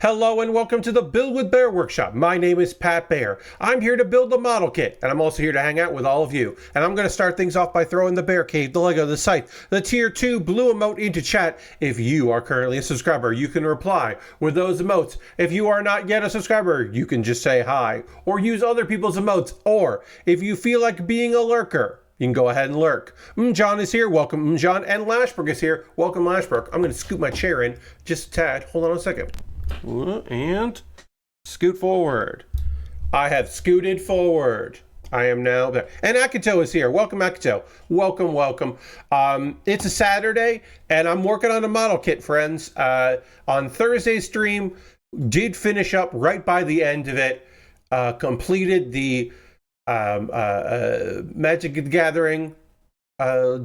Hello and welcome to the Build with Bear workshop. My name is Pat Baer. I'm here to build the model kit, and I'm also here to hang out with all of you. And I'm going to start things off by throwing the Bear Cave, the Lego, the site, the Tier 2 blue emote into chat. If you are currently a subscriber, you can reply with those emotes. If you are not yet a subscriber, you can just say hi, or use other people's emotes. Or if you feel like being a lurker, you can go ahead and lurk. John is here. Welcome, John. And Lashbrook is here. Welcome, Lashbrook. I'm going to scoot my chair in just a tad. Hold on a second. And scoot forward. I have scooted forward. I am now there. And Akito is here. Welcome, Akito. Welcome, welcome. It's a Saturday, and I'm working on a model kit, friends. On Thursday's stream, did finish up right by the end of it. Completed the Magic the Gathering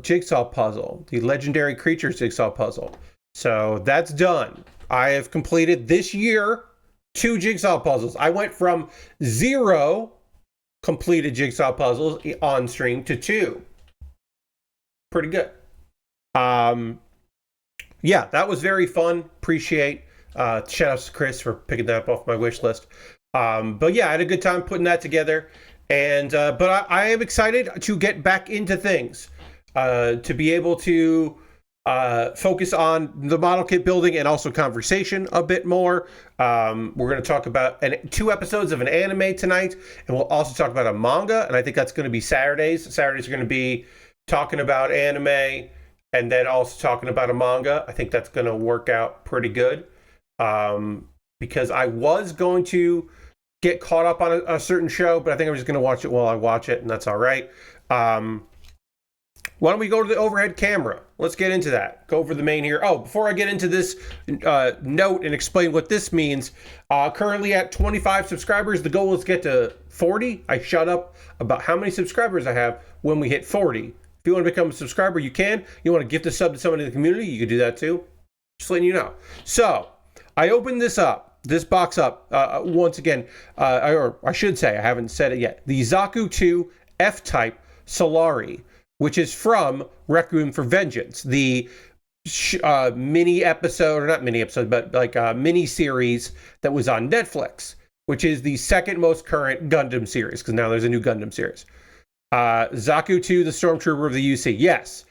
jigsaw puzzle, the legendary creatures jigsaw puzzle. So that's done. I have completed this year 2 jigsaw puzzles. I went from 0 completed jigsaw puzzles on stream to 2. Pretty good. Yeah, that was very fun. Appreciate. Shout outs to Chris for picking that up off my wish list. But yeah, I had a good time putting that together. And but I am excited to get back into things, to be able to focus on the model kit building and also conversation a bit more. We're going to talk about 2 episodes of an anime tonight, and we'll also talk about a manga, and I think that's going to be Saturdays. Saturdays are going to be talking about anime and then also talking about a manga. I think that's going to work out pretty good, because I was going to get caught up on a certain show, but I think I'm just going to watch it while I watch it, and that's all right. Why don't we go to the overhead camera? Let's get into that. Go over the main here. Oh, before I get into this note and explain what this means, currently at 25 subscribers, the goal is to get to 40. I shut up about how many subscribers I have when we hit 40. If you want to become a subscriber, you can. You want to gift a sub to somebody in the community, you can do that too. Just letting you know. So, I opened this box up, once again, or I should say, I haven't said it yet. The Zaku 2 F-Type Solari, which is from Requiem for Vengeance, the mini episode, or not mini episode, but like a mini series that was on Netflix, which is the second most current Gundam series, because now there's a new Gundam series. Zaku 2, the Stormtrooper of the UC. Yes,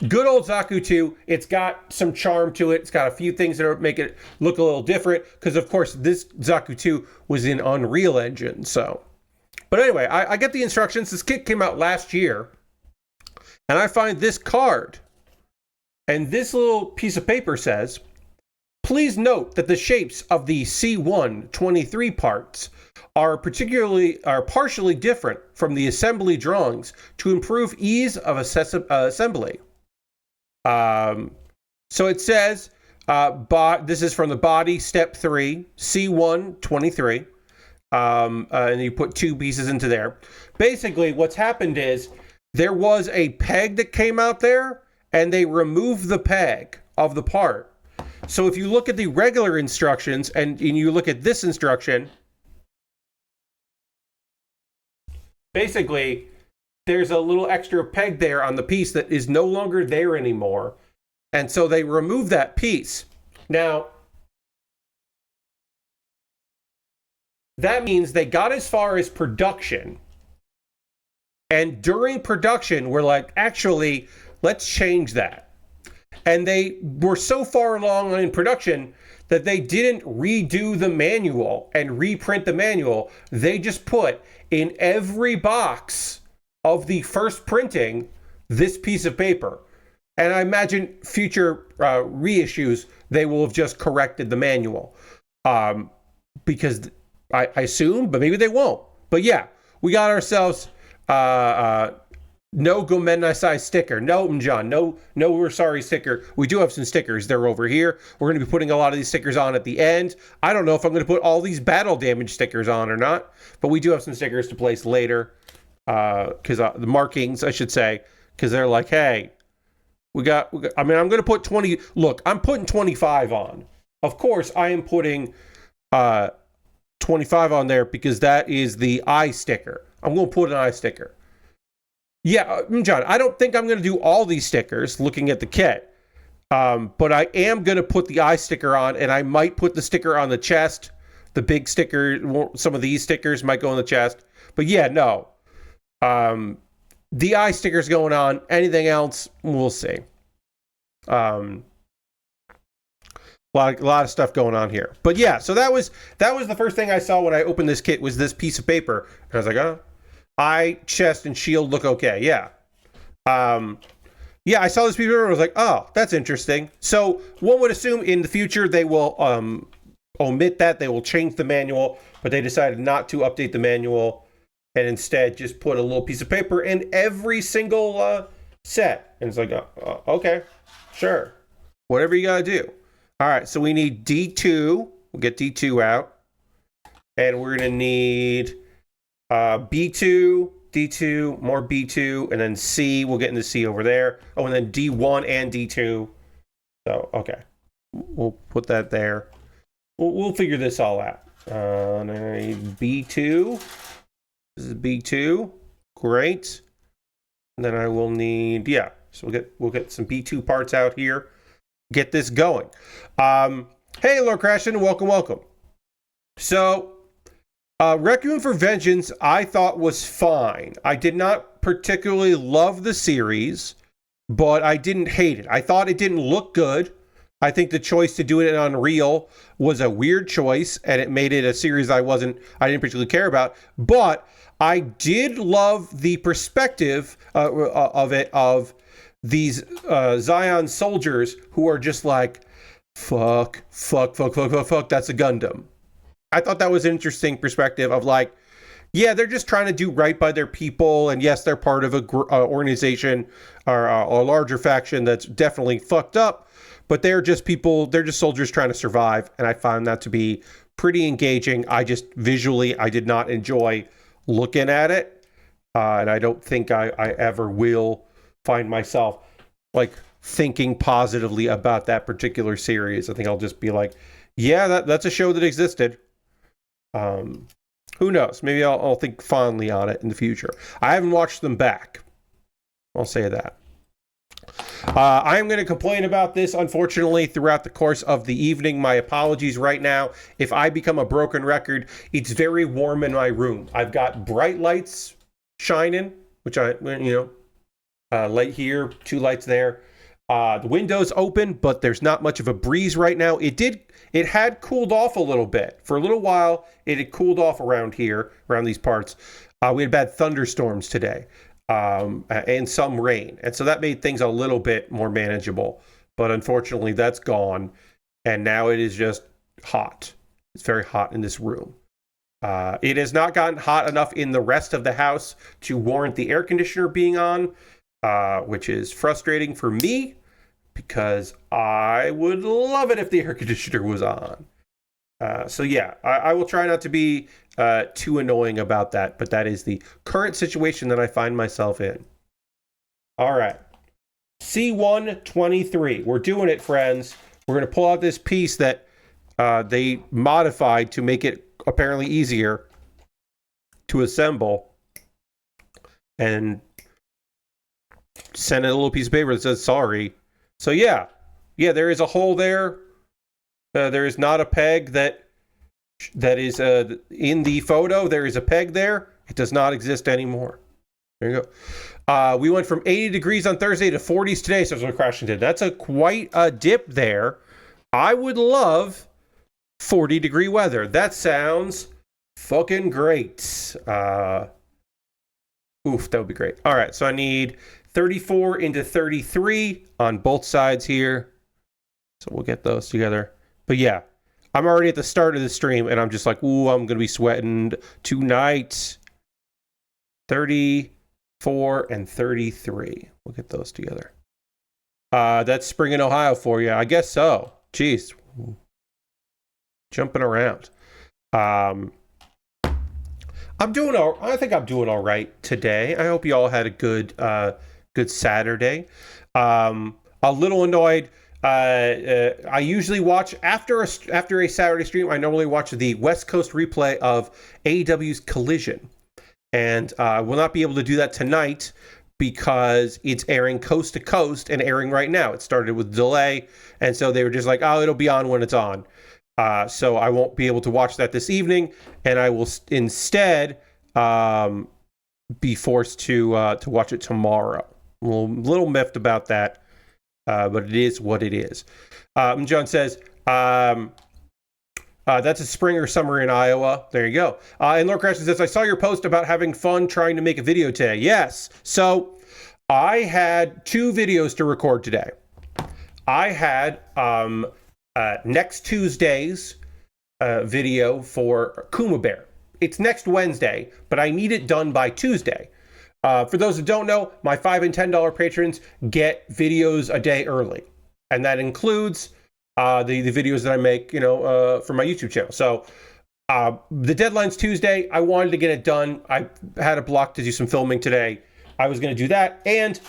good old Zaku 2. It's got some charm to it. It's got a few things that make it look a little different, because of course this Zaku 2 was in Unreal Engine. So, but anyway, I get the instructions. This kit came out last year. And I find this card, and this little piece of paper says, please note that the shapes of the C123 parts are partially different from the assembly drawings to improve ease of assembly. So it says, this is from the body, step 3, C123, and you put 2 pieces into there. Basically, what's happened is, there was a peg that came out there, and they removed the peg of the part. So if you look at the regular instructions, and you look at this instruction, basically, there's a little extra peg there on the piece that is no longer there anymore. And so they removed that piece. Now, that means they got as far as production. And during production, we're like, actually, let's change that. And they were so far along in production that they didn't redo the manual and reprint the manual. They just put in every box of the first printing this piece of paper. And I imagine future reissues, they will have just corrected the manual. Because I assume, but maybe they won't. But yeah, we got ourselves... no Gomen Nasai sticker. No, John. No, we're sorry sticker. We do have some stickers. They're over here. We're going to be putting a lot of these stickers on at the end. I don't know if I'm going to put all these battle damage stickers on or not, but we do have some stickers to place later. Because the markings, I should say, because they're like, hey, we got, I mean, I'm going to put 20. Look, I'm putting 25 on. Of course, I am putting 25 on there because that is the eye sticker. I'm going to put an eye sticker. Yeah, John, I don't think I'm going to do all these stickers looking at the kit. But I am going to put the eye sticker on, and I might put the sticker on the chest. The big sticker, some of these stickers might go on the chest. But yeah, no. The eye sticker's going on. Anything else, we'll see. A lot of stuff going on here. But yeah, so that was the first thing I saw when I opened this kit, was this piece of paper. And I was like, oh, eye, chest, and shield look okay. Yeah. Yeah, I saw this piece of paper and I was like, oh, that's interesting. So one would assume in the future they will omit that. They will change the manual, but they decided not to update the manual and instead just put a little piece of paper in every single set. And it's like, okay, sure. Whatever you gotta do. All right, so we need D2. We'll get D2 out. And we're gonna need B2, D2, more B2, and then C. We'll get into C over there. Oh, and then D1 and D2. So, okay. We'll put that there. We'll figure this all out. And I need B2. This is B2. Great. And then I will need, yeah. So we'll get some B2 parts out here. Get this going. Hey, Lord Crashin, welcome. So, Requiem for Vengeance, I thought was fine. I did not particularly love the series, but I didn't hate it. I thought it didn't look good. I think the choice to do it in Unreal was a weird choice, and it made it a series I didn't particularly care about. But I did love the perspective of it, of these Zion soldiers who are just like, fuck, that's a Gundam. I thought that was an interesting perspective of like, yeah, they're just trying to do right by their people. And yes, they're part of a organization or a larger faction that's definitely fucked up. But they're just people, they're just soldiers trying to survive. And I found that to be pretty engaging. I just visually, I did not enjoy looking at it. And I don't think I ever will find myself like thinking positively about that particular series. I think I'll just be like, yeah, that's a show that existed. Who knows? Maybe I'll think fondly on it in the future. I haven't watched them back. I'll say that. I'm going to complain about this, unfortunately, throughout the course of the evening. My apologies right now. If I become a broken record, it's very warm in my room. I've got bright lights shining, which light here, 2 lights there. The window's open, but there's not much of a breeze right now. It had cooled off a little bit. For a little while, it had cooled off around here, around these parts. We had bad thunderstorms today. And some rain. And so that made things a little bit more manageable. But unfortunately, that's gone. And now it is just hot. It's very hot in this room. It has not gotten hot enough in the rest of the house to warrant the air conditioner being on, which is frustrating for me because I would love it if the air conditioner was on. So yeah, I will try not to be too annoying about that, but that is the current situation that I find myself in. All right. C123. We're doing it, friends. We're going to pull out this piece that they modified to make it apparently easier to assemble and send it a little piece of paper that says sorry. So yeah, there is a hole there. There is not a peg that is in the photo. There is a peg there. It does not exist anymore. There you go. We went from 80 degrees on Thursday to 40s today, so we're crashing today. That's quite a dip there. I would love 40-degree weather. That sounds fucking great. That would be great. All right, so I need 34 into 33 on both sides here. So we'll get those together. But yeah, I'm already at the start of the stream, and I'm just like, ooh, I'm going to be sweating tonight. 34 and 33. We'll get those together. That's spring in Ohio for you. I guess so. Jeez. Jumping around. I think I'm doing all right today. I hope you all had a good Saturday. A little annoyed. I usually watch after a Saturday stream. I normally watch the West Coast replay of AEW's Collision, and I will not be able to do that tonight because it's airing coast to coast and airing right now. It started with delay, and so they were just like, oh, it'll be on when it's on. So I won't be able to watch that this evening, and I will instead be forced to watch it tomorrow. I'm a little miffed about that, but it is what it is. John says, that's a spring or summer in Iowa. There you go. And Lord Crashton says, I saw your post about having fun trying to make a video today. Yes. So I had 2 videos to record today. I had next Tuesday's video for Kuma Baer. It's next Wednesday, but I need it done by Tuesday. For those who don't know, my $5 and $10 patrons get videos a day early. And that includes the videos that I make, for my YouTube channel. So the deadline's Tuesday. I wanted to get it done. I had a block to do some filming today. I was going to do that. And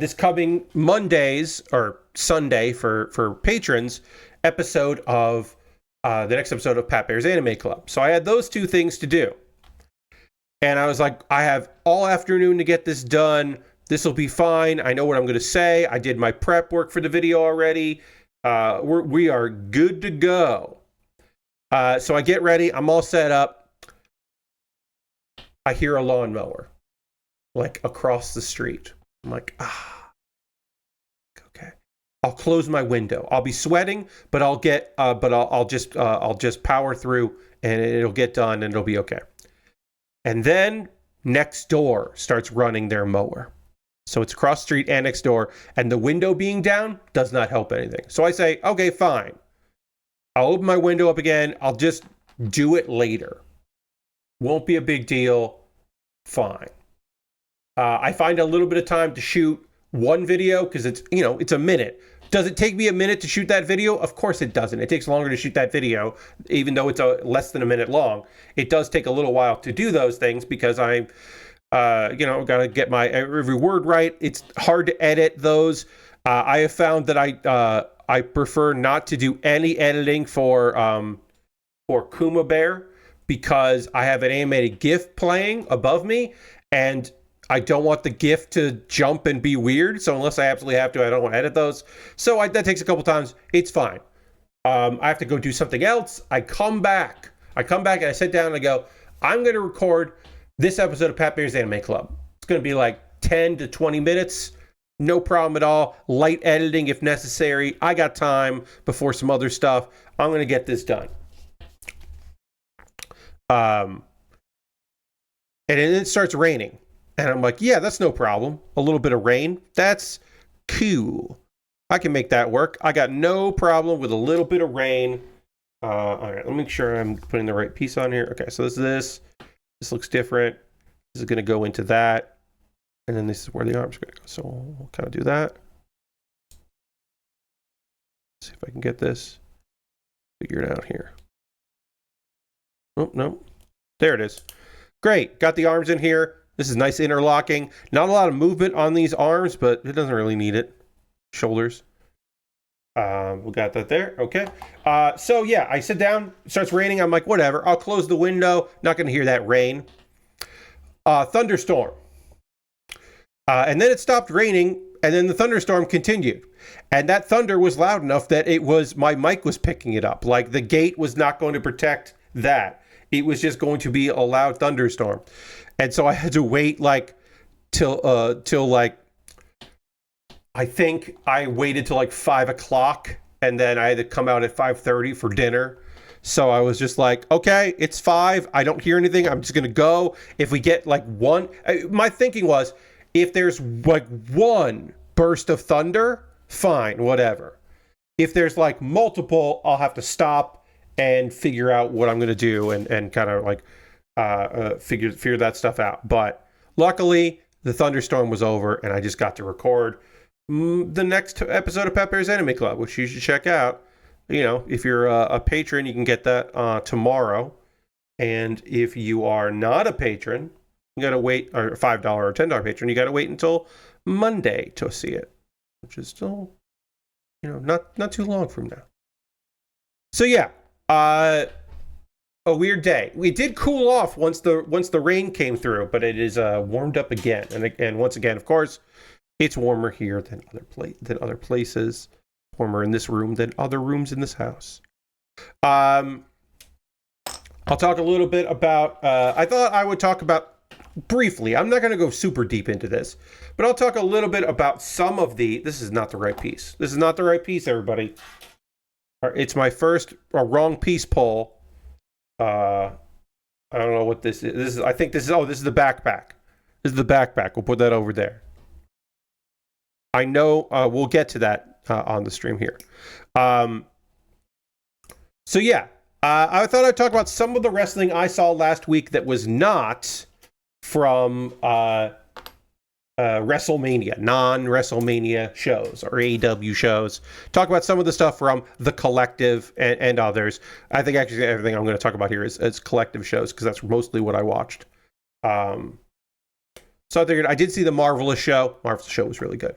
this coming Mondays or Sunday for patrons episode of the next episode of Pat Baer's Anime Club. So I had those 2 things to do. And I was like, I have all afternoon to get this done. This will be fine. I know what I'm going to say. I did my prep work for the video already. We are good to go. So I get ready. I'm all set up. I hear a lawnmower, like across the street. I'm like, okay. I'll close my window. I'll be sweating, but I'll just power through, and it'll get done, and it'll be okay. And then next door starts running their mower. So it's across the street and next door, and the window being down does not help anything. So I say, okay, fine. I'll open my window up again. I'll just do it later. Won't be a big deal. Fine. I find a little bit of time to shoot one video because it's a minute. Does it take me a minute to shoot that video? Of course it doesn't. It takes longer to shoot that video, even though it's less than a minute long. It does take a little while to do those things because I'm got to get my every word right. It's hard to edit those. I have found that I prefer not to do any editing for Kuma Baer because I have an animated GIF playing above me, and I don't want the GIF to jump and be weird. So unless I absolutely have to, I don't want to edit those. So that takes a couple times. It's fine. I have to go do something else. I come back and I sit down and I go, I'm going to record this episode of Pat Baer's Anime Club. It's going to be like 10 to 20 minutes. No problem at all. Light editing if necessary. I got time before some other stuff. I'm going to get this done. And then it starts raining. And I'm like, yeah, that's no problem. A little bit of rain. That's cool. I can make that work. I got no problem with a little bit of rain. All right, let me make sure I'm putting the right piece on here. Okay, so this is this. This looks different. This is going to go into that. And then this is where the arms are going to go. So we'll kind of do that. See if I can get this figured out here. Oh, no. There it is. Great. Got the arms in here. This is nice interlocking. Not a lot of movement on these arms, but it doesn't really need it. Shoulders. We got that there. Okay. So yeah, I sit down. It starts raining. I'm like, whatever. I'll close the window. Not going to hear that rain. Thunderstorm. And then it stopped raining, and then the thunderstorm continued. And that thunder was loud enough that my mic was picking it up. Like the gate was not going to protect that. It was just going to be a loud thunderstorm. And so I had to wait till I think I waited till 5 o'clock, and then I had to come out at 5:30 for dinner. So I was just like, okay, it's 5. I don't hear anything. I'm just going to go. If we get one, my thinking was, if there's one burst of thunder, fine, whatever. If there's multiple, I'll have to stop and figure out what I'm going to do and kind of figure that stuff out. But luckily, the thunderstorm was over, and I just got to record the next episode of Pat Baer's Anime Club, which you should check out. If you're a patron, you can get that tomorrow. And if you are not a patron, you got to wait, or $5 or $10 patron, you got to wait until Monday to see it, which is still, not too long from now. So yeah, a weird day. We did cool off once the rain came through, but it is warmed up again. And once again, of course, it's warmer here than other places. Warmer in this room than other rooms in this house. I'll talk a little bit about. I thought I would talk about briefly. I'm not going to go super deep into this, but I'll talk a little bit about some of the. This is not the right piece. This is not the right piece, everybody. It's my first wrong piece poll. I don't know what this is. I think this is. Oh, this is the backpack. This is the backpack. We'll put that over there. I know we'll get to that on the stream here. So yeah, I thought I'd talk about some of the wrestling I saw last week that was not from WrestleMania, non-WrestleMania shows or AEW shows. Talk about some of the stuff from The Collective and others. I think actually everything I'm going to talk about here is collective shows because that's mostly what I watched. So I figured I did see the Marvelous show. Marvelous show was really good.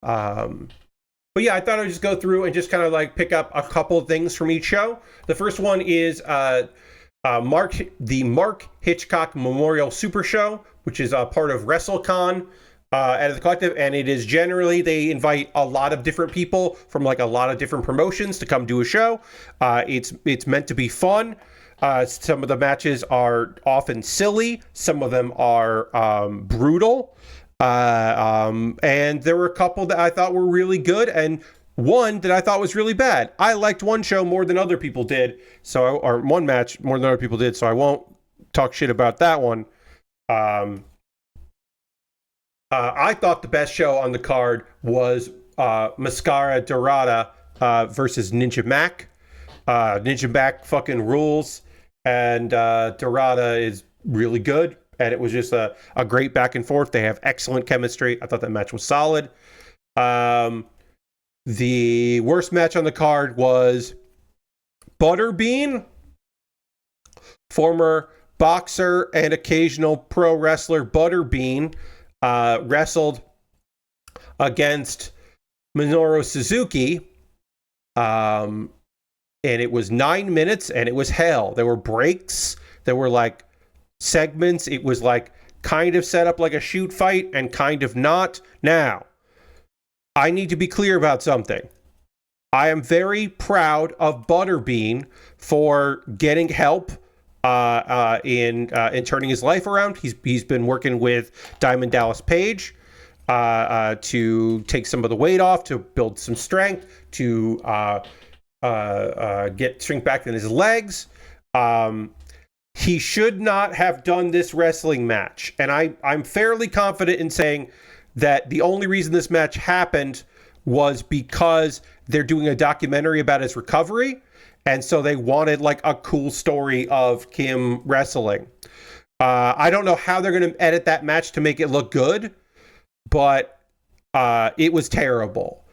But yeah, I thought I'd just go through and just kind of like pick up a couple of things from each show. The first one is the Mark Hitchcock Memorial Super Show, which is a part of WrestleCon at The Collective, and it is generally they invite a lot of different people from like a lot of different promotions to come do a show. It's meant to be fun. Some of the matches are often silly. Some of them are brutal. And there were a couple that I thought were really good and one that I thought was really bad. I liked one show more than other people did, or one match more than other people did, so I won't talk shit about that one. I thought the best show on the card was Mascara Dorada versus Ninja Mac. Ninja Mac fucking rules, and Dorada is really good. And it was just a great back and forth. They have excellent chemistry. I thought that match was solid. The worst match on the card was Butterbean, former boxer and occasional pro wrestler Butterbean, wrestled against Minoru Suzuki. And it was 9 minutes and it was hell. There were breaks. There were like segments. It was like kind of set up like a shoot fight and kind of not. Now, I need to be clear about something. I am very proud of Butterbean for getting help in turning his life around. He's been working with Diamond Dallas Page to take some of the weight off, to build some strength, to get strength back in his legs. He should not have done this wrestling match. And I'm fairly confident in saying that the only reason this match happened was because they're doing a documentary about his recovery. And so they wanted like a cool story of him wrestling. I don't know how they're going to edit that match to make it look good, but it was terrible.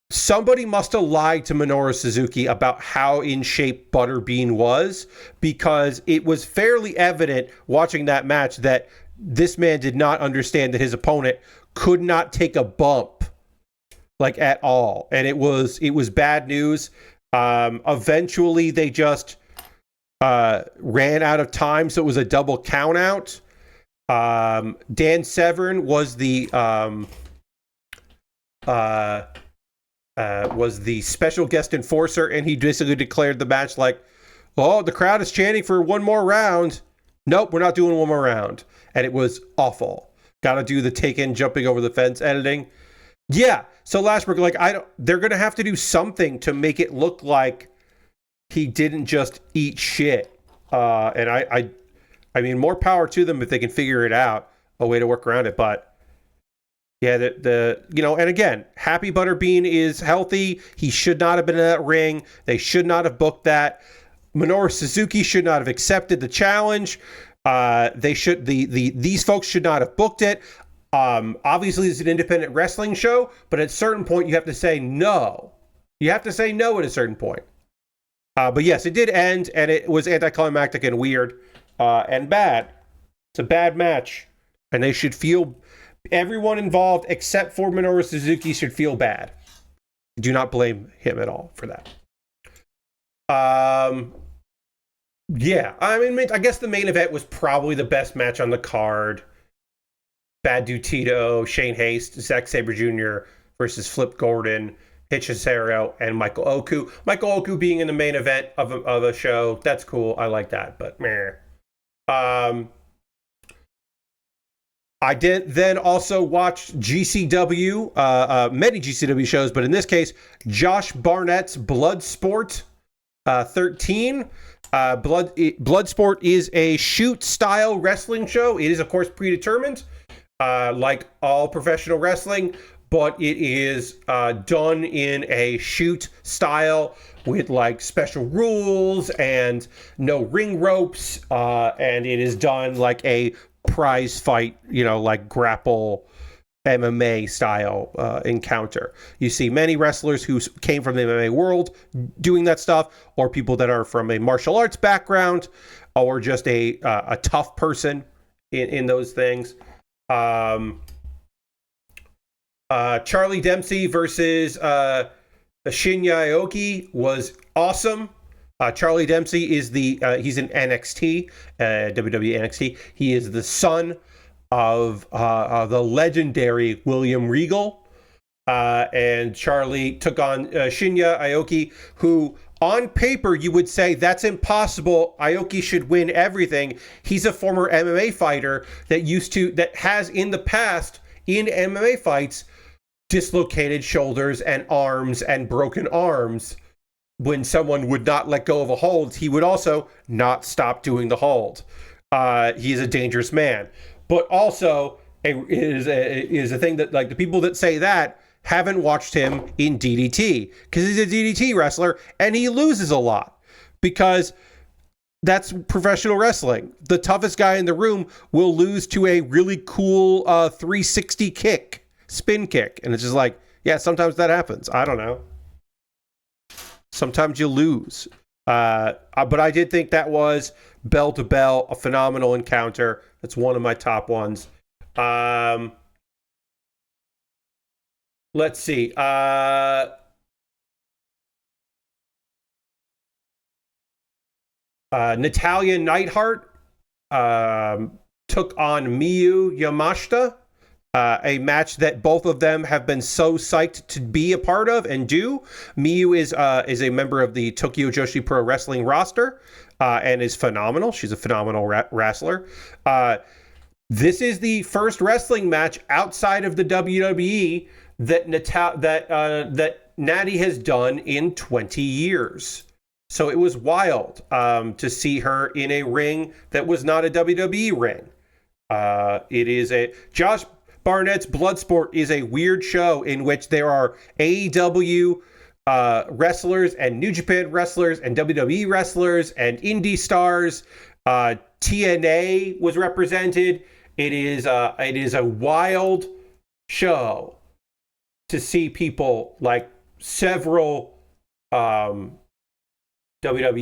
Somebody must have lied to Minoru Suzuki about how in shape Butterbean was, because it was fairly evident watching that match that this man did not understand that his opponent could not take a bump like at all. And it was bad news. Eventually they just ran out of time, so it was a double count out. Dan Severn was the special guest enforcer, and he basically declared the match like, oh, the crowd is chanting for one more round. Nope, we're not doing one more round. And it was awful. Gotta do the take-in jumping over the fence editing. Yeah, so Lashbrook, like, they're gonna have to do something to make it look like he didn't just eat shit. And I mean, more power to them if they can figure it out, a way to work around it, but yeah, and again, Happy Butterbean is healthy. He should not have been in that ring. They should not have booked that. Minoru Suzuki should not have accepted the challenge. These folks should not have booked it. Obviously, it's an independent wrestling show, but at a certain point, you have to say no. You have to say no at a certain point. But yes, it did end, and it was anticlimactic and weird and bad. It's a bad match, and they should feel. Everyone involved, except for Minoru Suzuki, should feel bad. Do not blame him at all for that. Yeah, I mean, I guess the main event was probably the best match on the card. Bad Dude Tito, Shane Haste, Zack Sabre Jr. versus Flip Gordon, Hitch Cesaro, and Michael Oku. Michael Oku being in the main event of a show, that's cool. I like that, but meh. I did then also watch GCW, many GCW shows, but in this case, Josh Barnett's Bloodsport 13. Bloodsport is a shoot-style wrestling show. It is, of course, predetermined, like all professional wrestling, but it is done in a shoot style with like special rules and no ring ropes, and it is done like a prize fight, like grapple MMA style encounter. You see many wrestlers who came from the MMA world doing that stuff, or people that are from a martial arts background, or just a tough person in those things. Charlie Dempsey versus Shinya Aoki was awesome. Charlie Dempsey is he's in NXT, WWE NXT. He is the son of the legendary William Regal. And Charlie took on Shinya Aoki, who on paper you would say that's impossible. Aoki should win everything. He's a former MMA fighter that has in the past in MMA fights dislocated shoulders and arms and broken arms. When someone would not let go of a hold, he would also not stop doing the hold. He is a dangerous man. But also, is a thing that, like, the people that say that haven't watched him in DDT. Because he's a DDT wrestler, and he loses a lot. Because that's professional wrestling. The toughest guy in the room will lose to a really cool 360 spin kick. And it's just like, yeah, sometimes that happens. I don't know. Sometimes you lose. But I did think that was bell to bell, a phenomenal encounter. That's one of my top ones. Let's see. Natalia Neidhart took on Miyu Yamashita. A match that both of them have been so psyched to be a part of and do. Miyu is a member of the Tokyo Joshi Pro Wrestling roster and is phenomenal. She's a phenomenal wrestler. This is the first wrestling match outside of the WWE that Natty has done in 20 years. So it was wild to see her in a ring that was not a WWE ring. It is Josh Barnett's Bloodsport is a weird show in which there are AEW wrestlers and New Japan wrestlers and WWE wrestlers and indie stars. TNA was represented. It is a wild show to see people like several WWE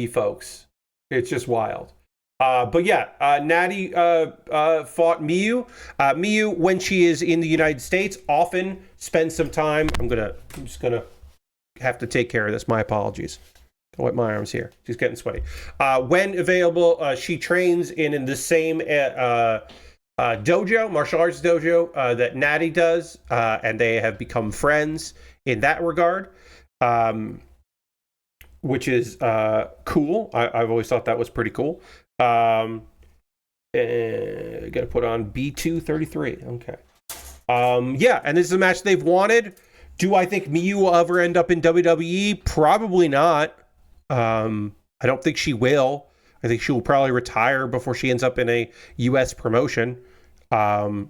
folks. It's just wild. But yeah, Natty fought Miyu. Miyu, when she is in the United States, often spends some time. I'm just gonna have to take care of this. My apologies. I'll wipe my arms here. She's getting sweaty. When available, she trains in the same dojo, martial arts dojo that Natty does, and they have become friends in that regard. Which is cool. I've always thought that was pretty cool. Got to put on B233. Okay. Yeah, and this is a match they've wanted. Do I think Miyu will ever end up in WWE? Probably not. I don't think she will. I think she will probably retire before she ends up in a U.S. promotion. But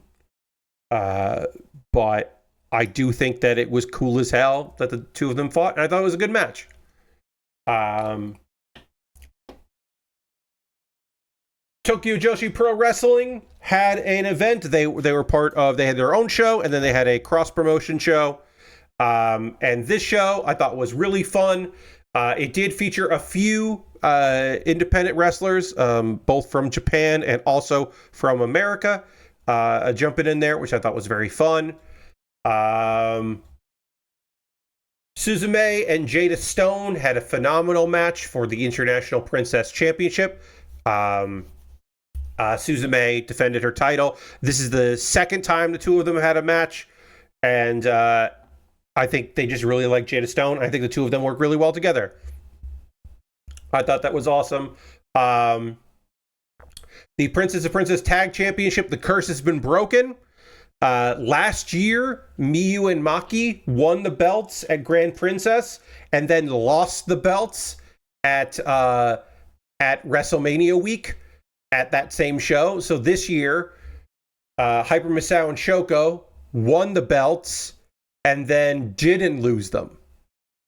I do think that it was cool as hell that the two of them fought, and I thought it was a good match. Tokyo Joshi Pro Wrestling had an event. They were part of. They had their own show, and then they had a cross promotion show. And this show I thought was really fun. It did feature a few independent wrestlers, both from Japan and also from America, jumping in there, which I thought was very fun. Suzume and Jada Stone had a phenomenal match for the International Princess Championship. Suzume defended her title. This is the second time the two of them had a match, and I think they just really like Jada Stone. I think the two of them work really well together. I thought that was awesome. The Princess of Princess Tag Championship, the curse has been broken. Last year, Miyu and Maki won the belts at Grand Princess and then lost the belts at WrestleMania week at that same show. So this year, Hyper Misao and Shoko won the belts and then didn't lose them.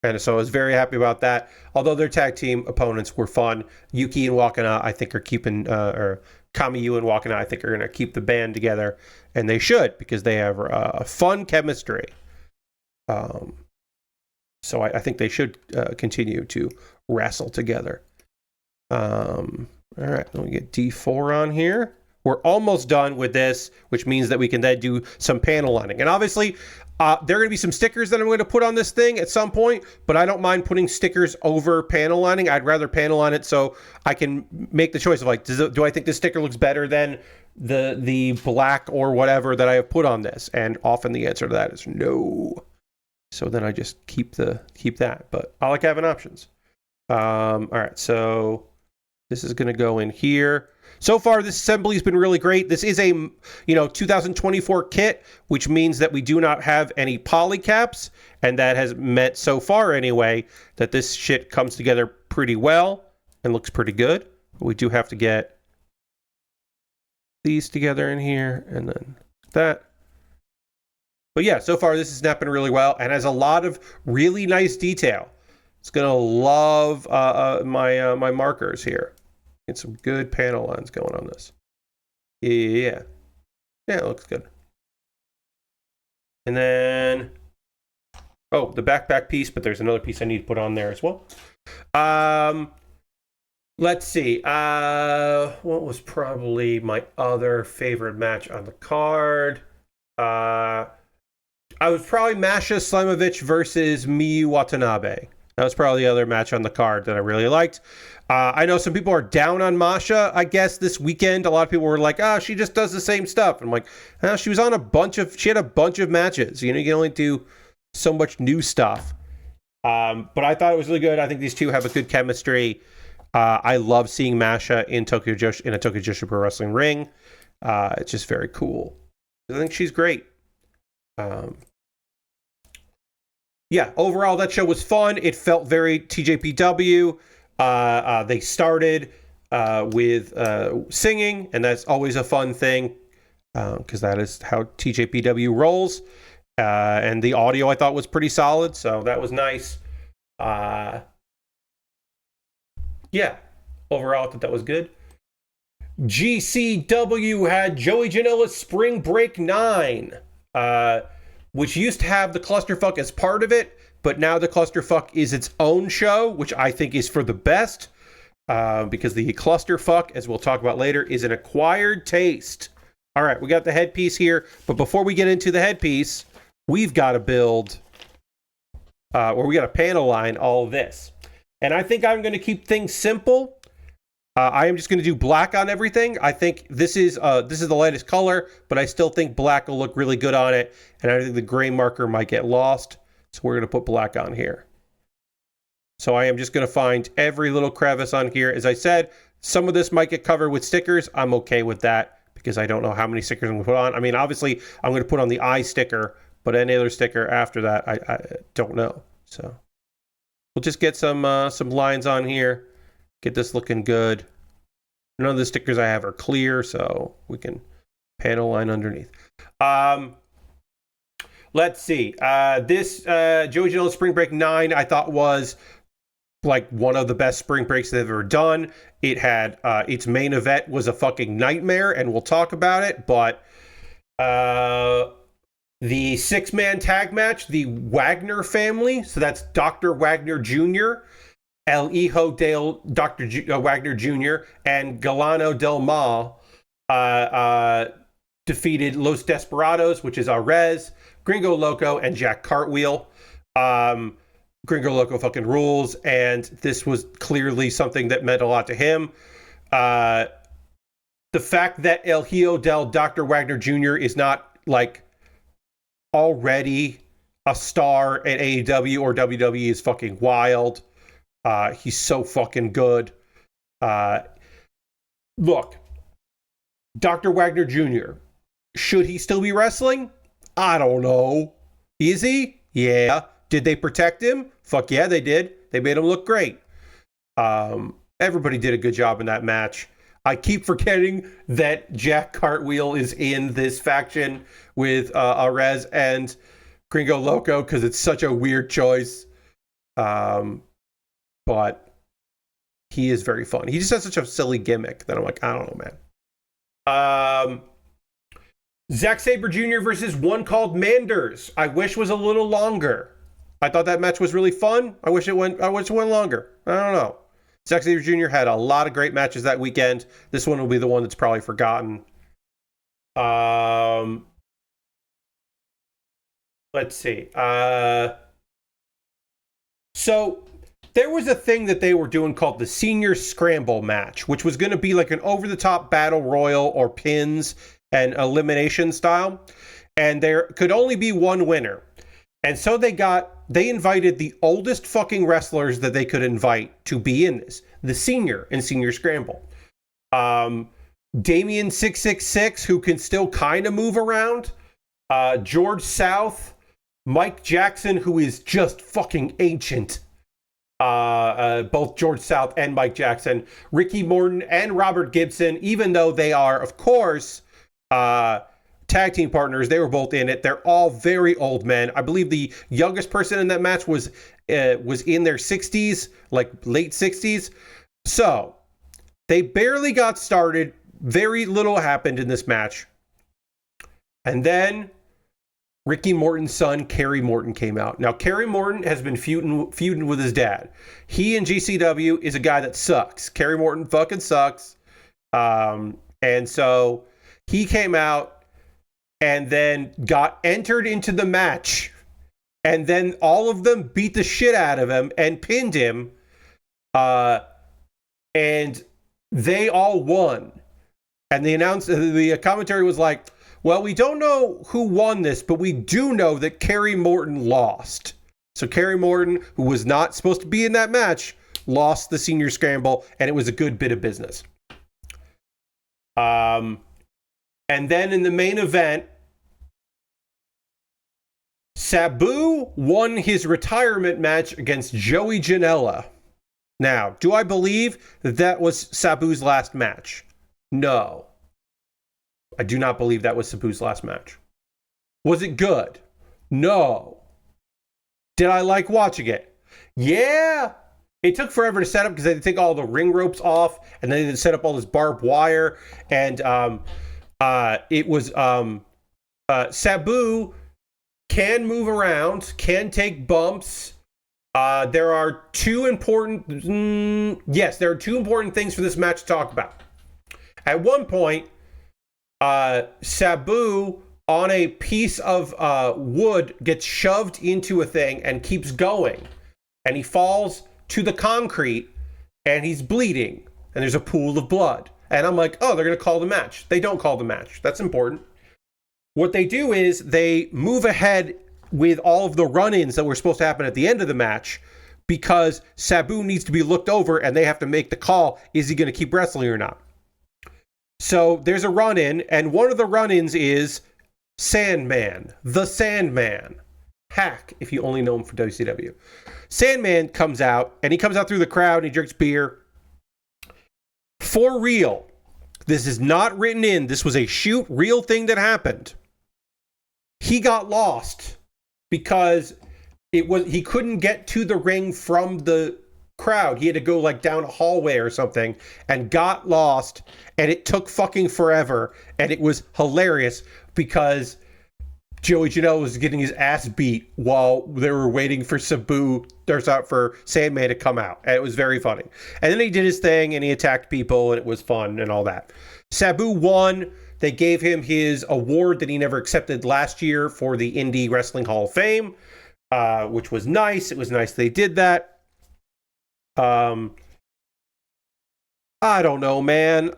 And so I was very happy about that. Although their tag team opponents were fun. Yuki and Wakana, I think, are keeping, or Kamiyu and Wakana, I think, are going to keep the band together. And they should, because they have a fun chemistry. So I think they should continue to wrestle together. All right, let me get D4 on here. We're almost done with this, which means that we can then do some panel lining. And obviously, there are going to be some stickers that I'm going to put on this thing at some point, but I don't mind putting stickers over panel lining. I'd rather panel line it so I can make the choice of, like, do I think this sticker looks better than the black or whatever that I have put on this? And often the answer to that is no. So then I just keep that. But I like having options. All right, so this is going to go in here. So far, this assembly has been really great. This is a 2024 kit, which means that we do not have any poly caps, and that has meant so far anyway that this shit comes together pretty well and looks pretty good. But we do have to get these together in here and then that. But yeah, so far this is snapping really well and has a lot of really nice detail. It's gonna love my markers here. Get some good panel lines going on this. Yeah, it looks good. And then, oh, the backpack piece, but there's another piece I need to put on there as well. Let's see. What was probably my other favorite match on the card? I was probably Masha Slimovic versus Miyu Watanabe. That was probably the other match on the card that I really liked. I know some people are down on Masha, I guess, this weekend. A lot of people were like, she just does the same stuff. And I'm like, she was on she had a bunch of matches. You can only do so much new stuff. But I thought it was really good. I think these two have a good chemistry. I love seeing Masha in a Tokyo Joshi Pro Wrestling ring. It's just very cool. I think she's great. Yeah, overall, that show was fun. It felt very TJPW. They started with singing, and that's always a fun thing because that is how TJPW rolls. And the audio I thought was pretty solid, so that was nice. Yeah, overall, I thought that was good. GCW had Joey Janela's Spring Break 9. Which used to have the Clusterfuck as part of it, but now the Clusterfuck is its own show, which I think is for the best, because the Clusterfuck, as we'll talk about later, is an acquired taste. All right, we got the headpiece here, but before we get into the headpiece, we've got to build, or we got to panel line all of this. And I think I'm going to keep things simple. I am just going to do black on everything. I think this is the lightest color, but I still think black will look really good on it. And I think the gray marker might get lost. So we're going to put black on here. So I am just going to find every little crevice on here. As I said, some of this might get covered with stickers. I'm okay with that because I don't know how many stickers I'm going to put on. I mean, obviously, I'm going to put on the eye sticker, but any other sticker after that, I don't know. So we'll just get some lines on here. Get this looking good. None of the stickers I have are clear, so we can panel line underneath. Let's see. This Joey Janela Spring Break 9 I thought was like one of the best spring breaks they've ever done. It had its main event was a fucking nightmare, and we'll talk about it, but the 6-man tag match, the Wagner family, so that's Dr. Wagner Jr., El Hijo del Dr. Wagner Jr. and Galano del Mal defeated Los Desperados, which is Arez, Gringo Loco, and Jack Cartwheel. Gringo Loco fucking rules, and this was clearly something that meant a lot to him. The fact that El Hijo del Dr. Wagner Jr. is not like already a star at AEW or WWE is fucking wild. He's so fucking good. Look, Dr. Wagner Jr., should he still be wrestling? I don't know. Is he? Yeah. Did they protect him? Fuck yeah, they did. They made him look great. Everybody did a good job in that match. I keep forgetting that Jack Cartwheel is in this faction with Arez and Gringo Loco because it's such a weird choice. But he is very fun. He just has such a silly gimmick that I'm like, I don't know, man. Zack Sabre Jr. versus one called Manders. I wish was a little longer. I thought that match was really fun. I wish it went longer. I don't know. Zack Sabre Jr. had a lot of great matches that weekend. This one will be the one that's probably forgotten. Let's see. So there was a thing that they were doing called the Senior Scramble match, which was going to be like an over-the-top battle royal or pins and elimination style. And there could only be one winner. And so they invited the oldest fucking wrestlers that they could invite to be in this. The Senior in Senior Scramble. Damien 666, who can still kind of move around. George South. Mike Jackson, who is just fucking ancient. Both George South and Mike Jackson. Ricky Morton and Robert Gibson, even though they are, of course, tag team partners, they were both in it. They're all very old men. I believe the youngest person in that match was in their 60s, like late 60s. So they barely got started. Very little happened in this match. And then Ricky Morton's son, Kerry Morton, came out. Now, Kerry Morton has been feuding with his dad. He in GCW is a guy that sucks. Kerry Morton fucking sucks. And so he came out and then got entered into the match. And then all of them beat the shit out of him and pinned him. And they all won. And the commentary was like, well, we don't know who won this, but we do know that Kerry Morton lost. So Kerry Morton, who was not supposed to be in that match, lost the Senior Scramble, and it was a good bit of business. And then in the main event, Sabu won his retirement match against Joey Janela. Now, do I believe that was Sabu's last match? No. I do not believe that was Sabu's last match. Was it good? No. Did I like watching it? Yeah. It took forever to set up because they had to take all the ring ropes off and then they had to set up all this barbed wire. And it was Sabu can move around, can take bumps. There are two important things for this match to talk about. At one point, Sabu on a piece of wood gets shoved into a thing and keeps going. And he falls to the concrete and he's bleeding. And there's a pool of blood. And I'm like, oh, they're going to call the match. They don't call the match. That's important. What they do is they move ahead with all of the run-ins that were supposed to happen at the end of the match because Sabu needs to be looked over and they have to make the call. Is he going to keep wrestling or not? So there's a run-in, and one of the run-ins is Sandman, the Sandman. Hack, if you only know him for WCW. Sandman comes out, and he comes out through the crowd, and he drinks beer. For real. This is not written in. This was a real thing that happened. He got lost because he couldn't get to the ring from the crowd. He had to go like down a hallway or something and got lost, and it took fucking forever, and it was hilarious because Joey Janela was getting his ass beat while they were waiting for for Sandman to come out, and it was very funny. And then he did his thing and he attacked people and it was fun and all that. Sabu won. They gave him his award that he never accepted last year for the Indie Wrestling Hall of Fame. which was nice. It was nice they did that. I don't know, man.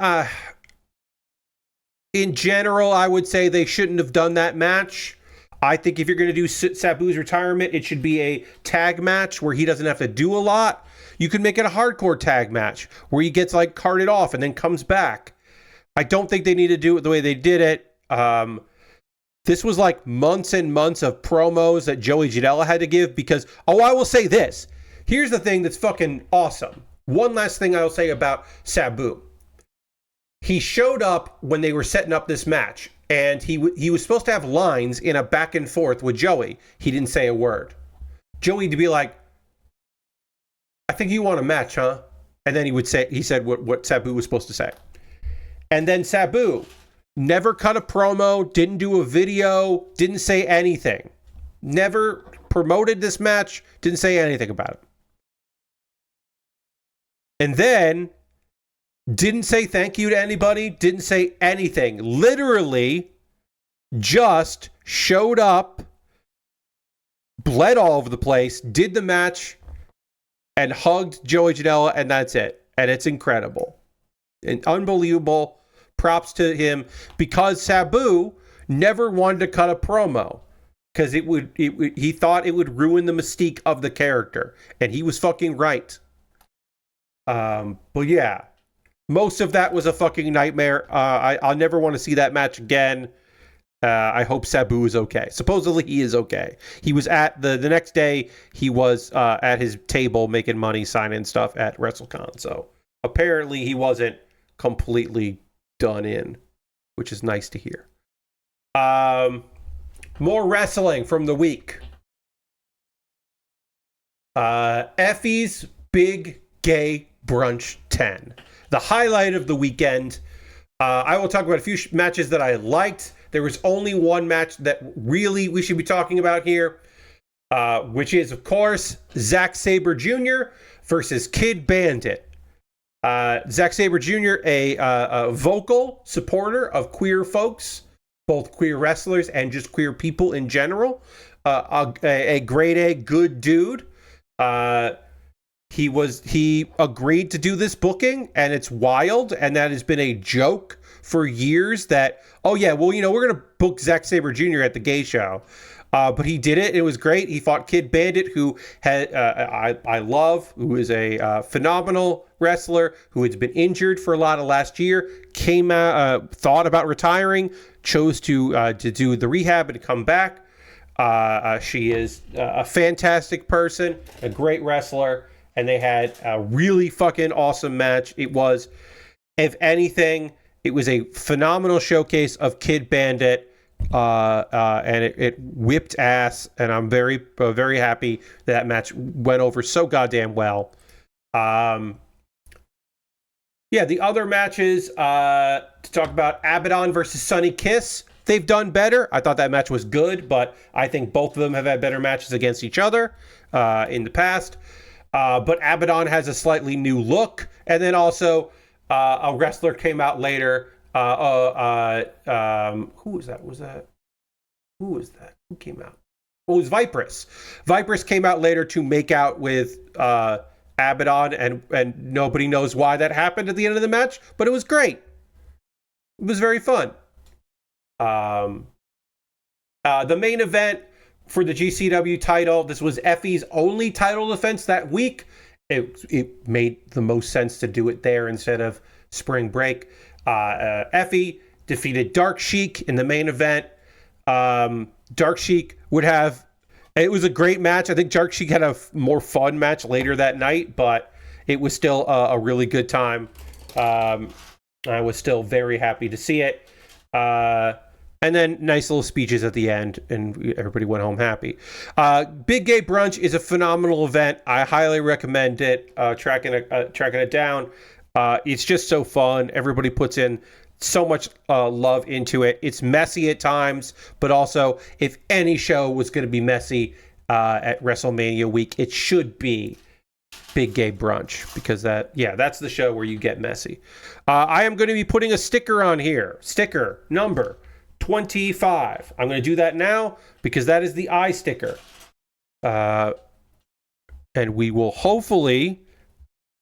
In general, I would say they shouldn't have done that match. I think if you're going to do Sabu's retirement, it should be a tag match where he doesn't have to do a lot. You could make it a hardcore tag match where he gets like carted off and then comes back. I don't think they need to do it the way they did it. This was like months and months of promos that Joey Janela had to give because, I will say this. Here's the thing that's fucking awesome. One last thing I'll say about Sabu. He showed up when they were setting up this match, and he was supposed to have lines in a back and forth with Joey. He didn't say a word. Joey to be like, I think you want a match, huh? And then he said what Sabu was supposed to say. And then Sabu never cut a promo, didn't do a video, didn't say anything. Never promoted this match, didn't say anything about it. And then didn't say thank you to anybody, didn't say anything. Literally just showed up, bled all over the place, did the match, and hugged Joey Janela, and that's it. And it's incredible. And unbelievable. Props to him, because Sabu never wanted to cut a promo because he thought it would ruin the mystique of the character, and he was fucking right. But yeah, most of that was a fucking nightmare. I'll never want to see that match again. I hope Sabu is okay. Supposedly he is okay. He was at the next day. He was at his table making money, signing stuff at WrestleCon. So apparently he wasn't completely done in, which is nice to hear. More wrestling from the week. Effie's Big Gay Brunch 10. The highlight of the weekend. I will talk about a few matches that I liked. There was only one match that really we should be talking about here, which is, of course, Zack Sabre Jr. versus Kid Bandit. Zack Sabre Jr., a vocal supporter of queer folks, both queer wrestlers and just queer people in general. A grade A good dude. He agreed to do this booking, and it's wild, and that has been a joke for years that, we're going to book Zack Sabre Jr. at the gay show. But he did it. It was great. He fought Kid Bandit, who I love, who is a phenomenal wrestler, who has been injured for a lot of last year, came out, thought about retiring, chose to do the rehab and to come back. She is a fantastic person, a great wrestler, and they had a really fucking awesome match. It was, if anything, it was a phenomenal showcase of Kid Bandit. And it whipped ass, and I'm very, very happy that match went over so goddamn well. The other matches to talk about: Abaddon versus Sonny Kiss. They've done better. I thought that match was good, but I think both of them have had better matches against each other in the past. But Abaddon has a slightly new look, and then also a wrestler came out later. Who was that? Who was that? Who came out? Well, it was Viperous. Viperous came out later to make out with Abaddon, and nobody knows why that happened at the end of the match, but it was great. It was very fun. The main event for the GCW title, this was Effie's only title defense that week. It made the most sense to do it there instead of Spring Break. Effie defeated Dark Sheik in the main event. Dark Sheik it was a great match. I think Dark Sheik had a more fun match later that night, but it was still a really good time. I was still very happy to see it. And then nice little speeches at the end, and everybody went home happy. Big Gay Brunch is a phenomenal event. I highly recommend it. Tracking it down. It's just so fun. Everybody puts in so much love into it. It's messy at times, but also, if any show was going to be messy at WrestleMania week, it should be Big Gay Brunch, because that's the show where you get messy. I am going to be putting a sticker on here. Sticker number 25. I'm going to do that now because that is the eye sticker. And we will hopefully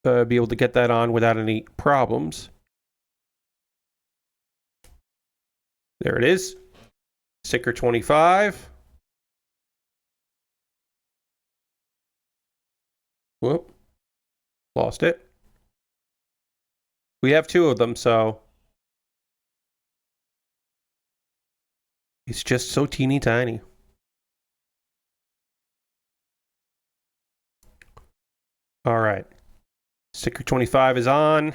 be able to get that on without any problems. There it is. Sticker 25. Whoop. Lost it. We have 2 of them, so it's just so teeny tiny. All right. Sticker 25 is on.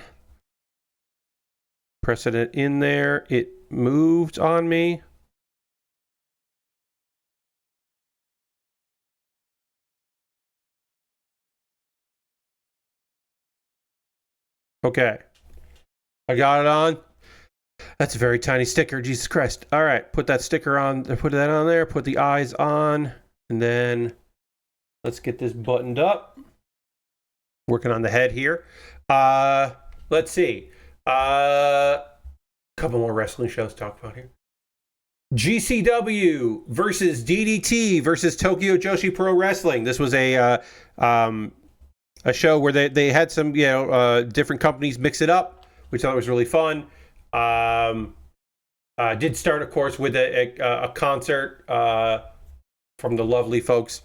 Press it in there. It moved on me. Okay. I got it on. That's a very tiny sticker. Jesus Christ. All right. Put that sticker on. Put that on there. Put the eyes on. And then let's get this buttoned up. Working on the head here. Let's see. Couple more wrestling shows to talk about here. GCW versus DDT versus Tokyo Joshi Pro Wrestling. This was a show where they had some different companies mix it up, which I thought was really fun. Did start, of course, with a concert from the lovely folks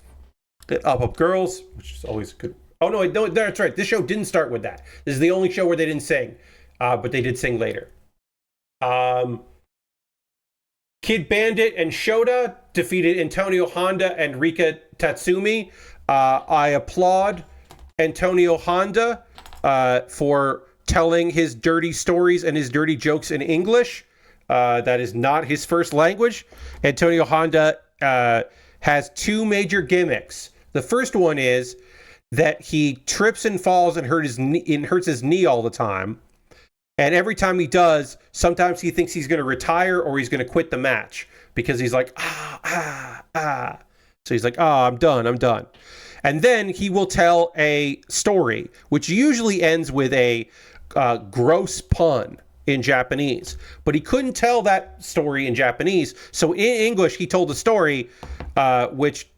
at Up Girls, which is always good. Oh no, that's right. This show didn't start with that. This is the only show where they didn't sing, but they did sing later. Kid Bandit and Shota defeated Antonio Honda and Rika Tatsumi. I applaud Antonio Honda for telling his dirty stories and his dirty jokes in English. That is not his first language. Antonio Honda has 2 major gimmicks. The first one is that he trips and falls and hurts his knee all the time. And every time he does, sometimes he thinks he's going to retire or he's going to quit the match because he's like, So he's like, I'm done. And then he will tell a story, which usually ends with a gross pun in Japanese. But he couldn't tell that story in Japanese. So in English, he told a story which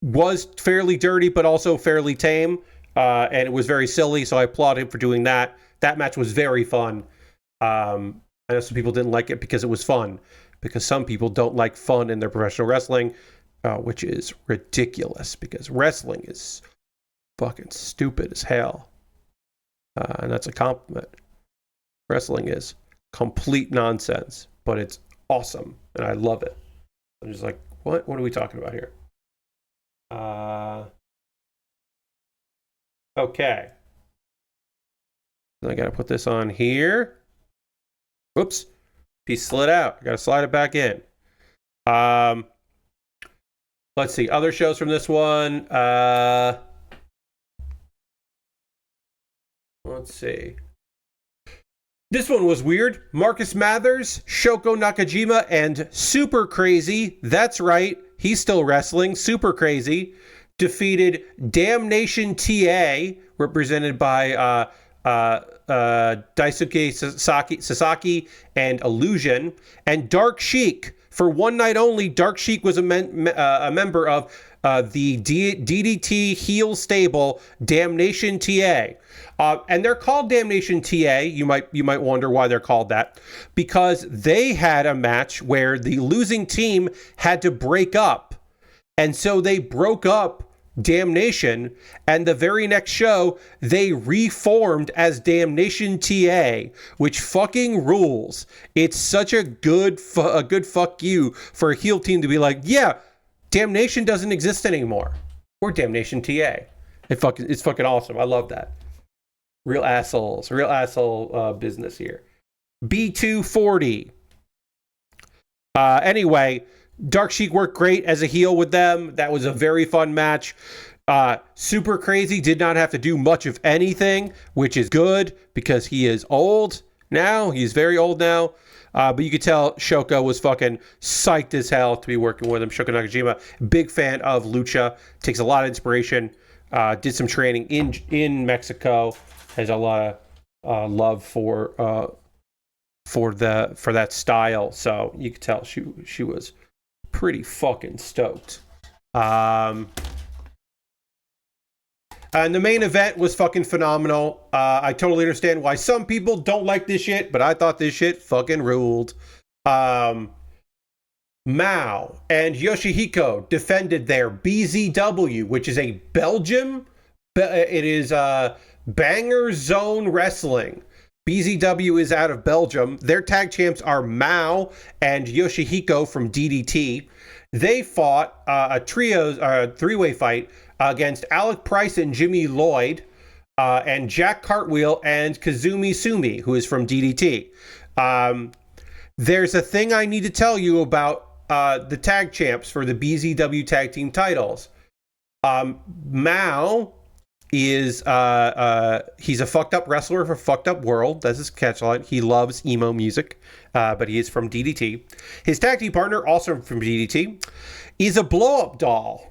was fairly dirty, but also fairly tame. And it was very silly. So I applaud him for doing that. That match was very fun. I know some people didn't like it because it was fun. Because some people don't like fun in their professional wrestling, which is ridiculous. Because wrestling is fucking stupid as hell. And that's a compliment. Wrestling is complete nonsense, but it's awesome. And I love it. I'm just like, what? What are we talking about here? Okay. I got to put this on here. Oops. Piece slid out. I got to slide it back in. Let's see. Other shows from this one. Let's see. This one was weird. Marcus Mathers, Shoko Nakajima, and Super Crazy. That's right. He's still wrestling. Super Crazy defeated Damnation TA, represented by Daisuke Sasaki and Illusion, and Dark Sheik. For one night only, Dark Sheik was a member of the DDT heel stable Damnation TA. And they're called Damnation TA. You might wonder why they're called that. Because they had a match where the losing team had to break up. And so they broke up Damnation, and the very next show they reformed as Damnation TA, which fucking rules. It's such a good fuck you for a heel team to be like, yeah, Damnation doesn't exist anymore. We're Damnation TA. It's fucking awesome. I love that. Real asshole business here. B240. Anyway, Dark Sheik worked great as a heel with them. That was a very fun match. Super Crazy did not have to do much of anything, which is good because he is old now. He's very old now. But you could tell Shoko was fucking psyched as hell to be working with him. Shoko Nakajima, big fan of Lucha. Takes a lot of inspiration. Did some training in Mexico. Has a lot of love for that style. So you could tell she was pretty fucking stoked And the main event was fucking phenomenal. I totally understand why some people don't like this shit, but I thought this shit fucking ruled. Mao and Yoshihiko defended their BZW, which is a Belgium. It is Banger Zone Wrestling. BZW is out of Belgium. Their tag champs are Mao and Yoshihiko from DDT. They fought a three-way fight against Alec Price and Jimmy Lloyd, and Jack Cartwheel and Kazumi Sumi, who is from DDT. There's a thing I need to tell you about the tag champs for the BZW tag team titles. Mao is he's a fucked up wrestler for Fucked Up World. That's his catchline. He loves emo music, but he is from DDT. His tag team partner, also from DDT, is a blow-up doll.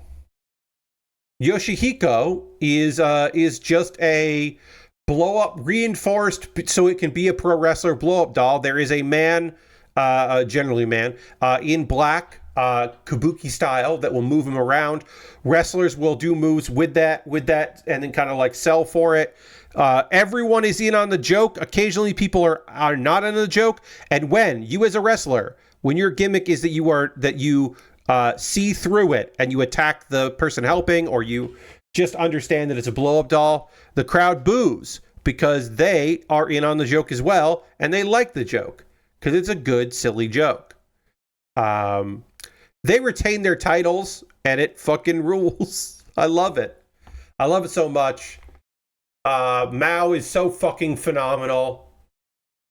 Yoshihiko is just a blow-up, reinforced so it can be a pro wrestler blow-up doll. There is a man, generally man, in black, kabuki style, that will move him around. Wrestlers will do moves with that, and then kind of like sell for it. Everyone is in on the joke. Occasionally people are not in the joke. And when you, as a wrestler, when your gimmick is that you see through it and you attack the person helping, or you just understand that it's a blow-up doll, the crowd boos because they are in on the joke as well, and they like the joke because it's a good, silly joke. They retain their titles, and it fucking rules. I love it. I love it so much. Mao is so fucking phenomenal.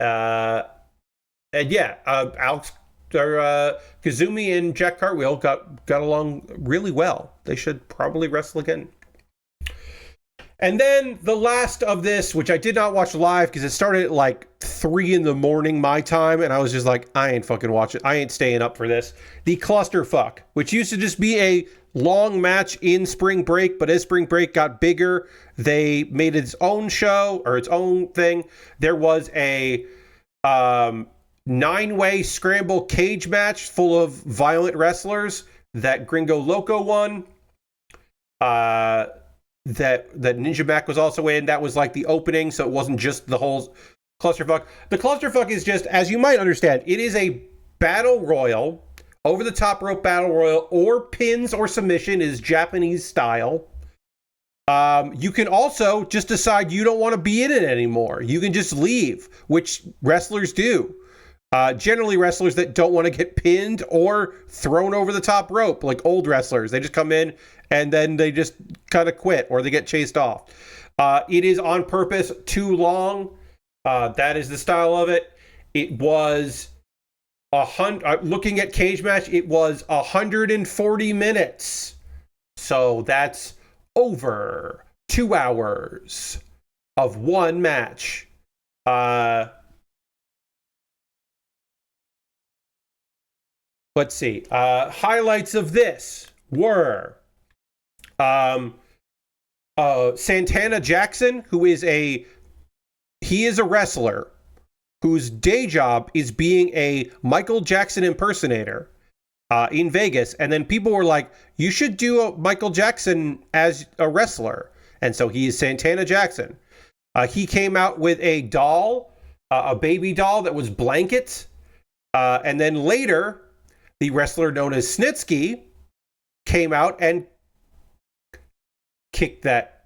And yeah, Kazumi and Jack Cartwheel got along really well. They should probably wrestle again. And then the last of this, which I did not watch live because it started at like 3 a.m. my time, and I was just like, I ain't fucking watching. I ain't staying up for this. The Clusterfuck, which used to just be a long match in Spring Break, but as Spring Break got bigger, they made its own show, or its own thing. There was a 9-way scramble cage match full of violent wrestlers that Gringo Loco won. That Ninja Mac was also in. That was like the opening, so it wasn't just the whole Clusterfuck. The Clusterfuck is just, as you might understand, it is a battle royal, over the top rope battle royal, or pins or submission is Japanese style. You can also just decide you don't want to be in it anymore. You can just leave, which wrestlers do. Generally wrestlers that don't want to get pinned or thrown over the top rope, like old wrestlers. They just come in and then they just kind of quit, or they get chased off. It is on purpose too long. That is the style of it. It was looking at cage match, it was 140 minutes. So that's over 2 hours of one match. Let's see. Highlights of this were Santana Jackson, who is a wrestler whose day job is being a Michael Jackson impersonator in Vegas. And then people were like, you should do a Michael Jackson as a wrestler. And so he is Santana Jackson. He came out with a doll, a baby doll that was blankets. And then later, the wrestler known as Snitsky came out and kicked that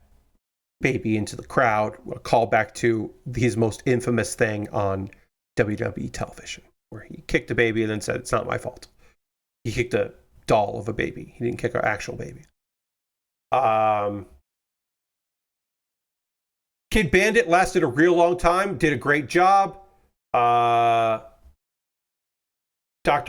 baby into the crowd, a callback to his most infamous thing on WWE television, where he kicked a baby and then said, it's not my fault. He kicked a doll of a baby. He didn't kick an actual baby. Kid Bandit lasted a real long time, did a great job. Dr.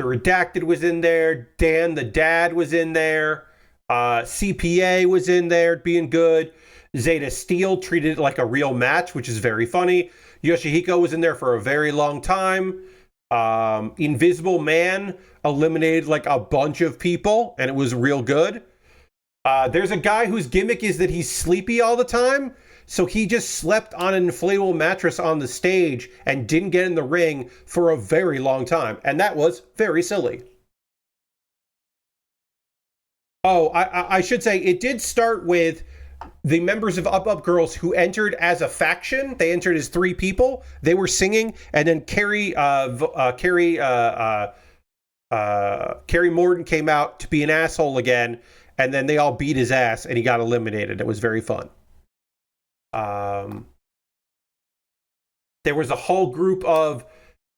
Redacted was in there. Dan the Dad was in there. CPA was in there being good. Zeta Steel treated it like a real match, which is very funny. Yoshihiko was in there for a very long time. Invisible Man eliminated like a bunch of people, and it was real good. There's a guy whose gimmick is that he's sleepy all the time, so he just slept on an inflatable mattress on the stage and didn't get in the ring for a very long time, and that was very silly. Oh, I should say it did start with the members of Up Up Girls who entered as a faction. They entered as 3 people. They were singing, and then Kerry Morton came out to be an asshole again, and then they all beat his ass, and he got eliminated. It was very fun. There was a whole group of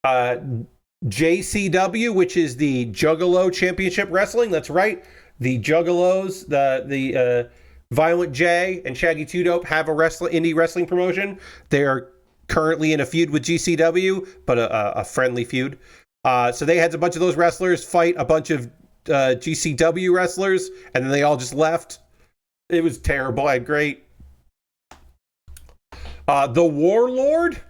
JCW, which is the Juggalo Championship Wrestling. That's right. The Juggalos, the Violent J and Shaggy Two Dope have a indie wrestling promotion. They are currently in a feud with GCW, but a friendly feud. So they had a bunch of those wrestlers fight a bunch of GCW wrestlers, and then they all just left. It was terrible and great. The Warlord,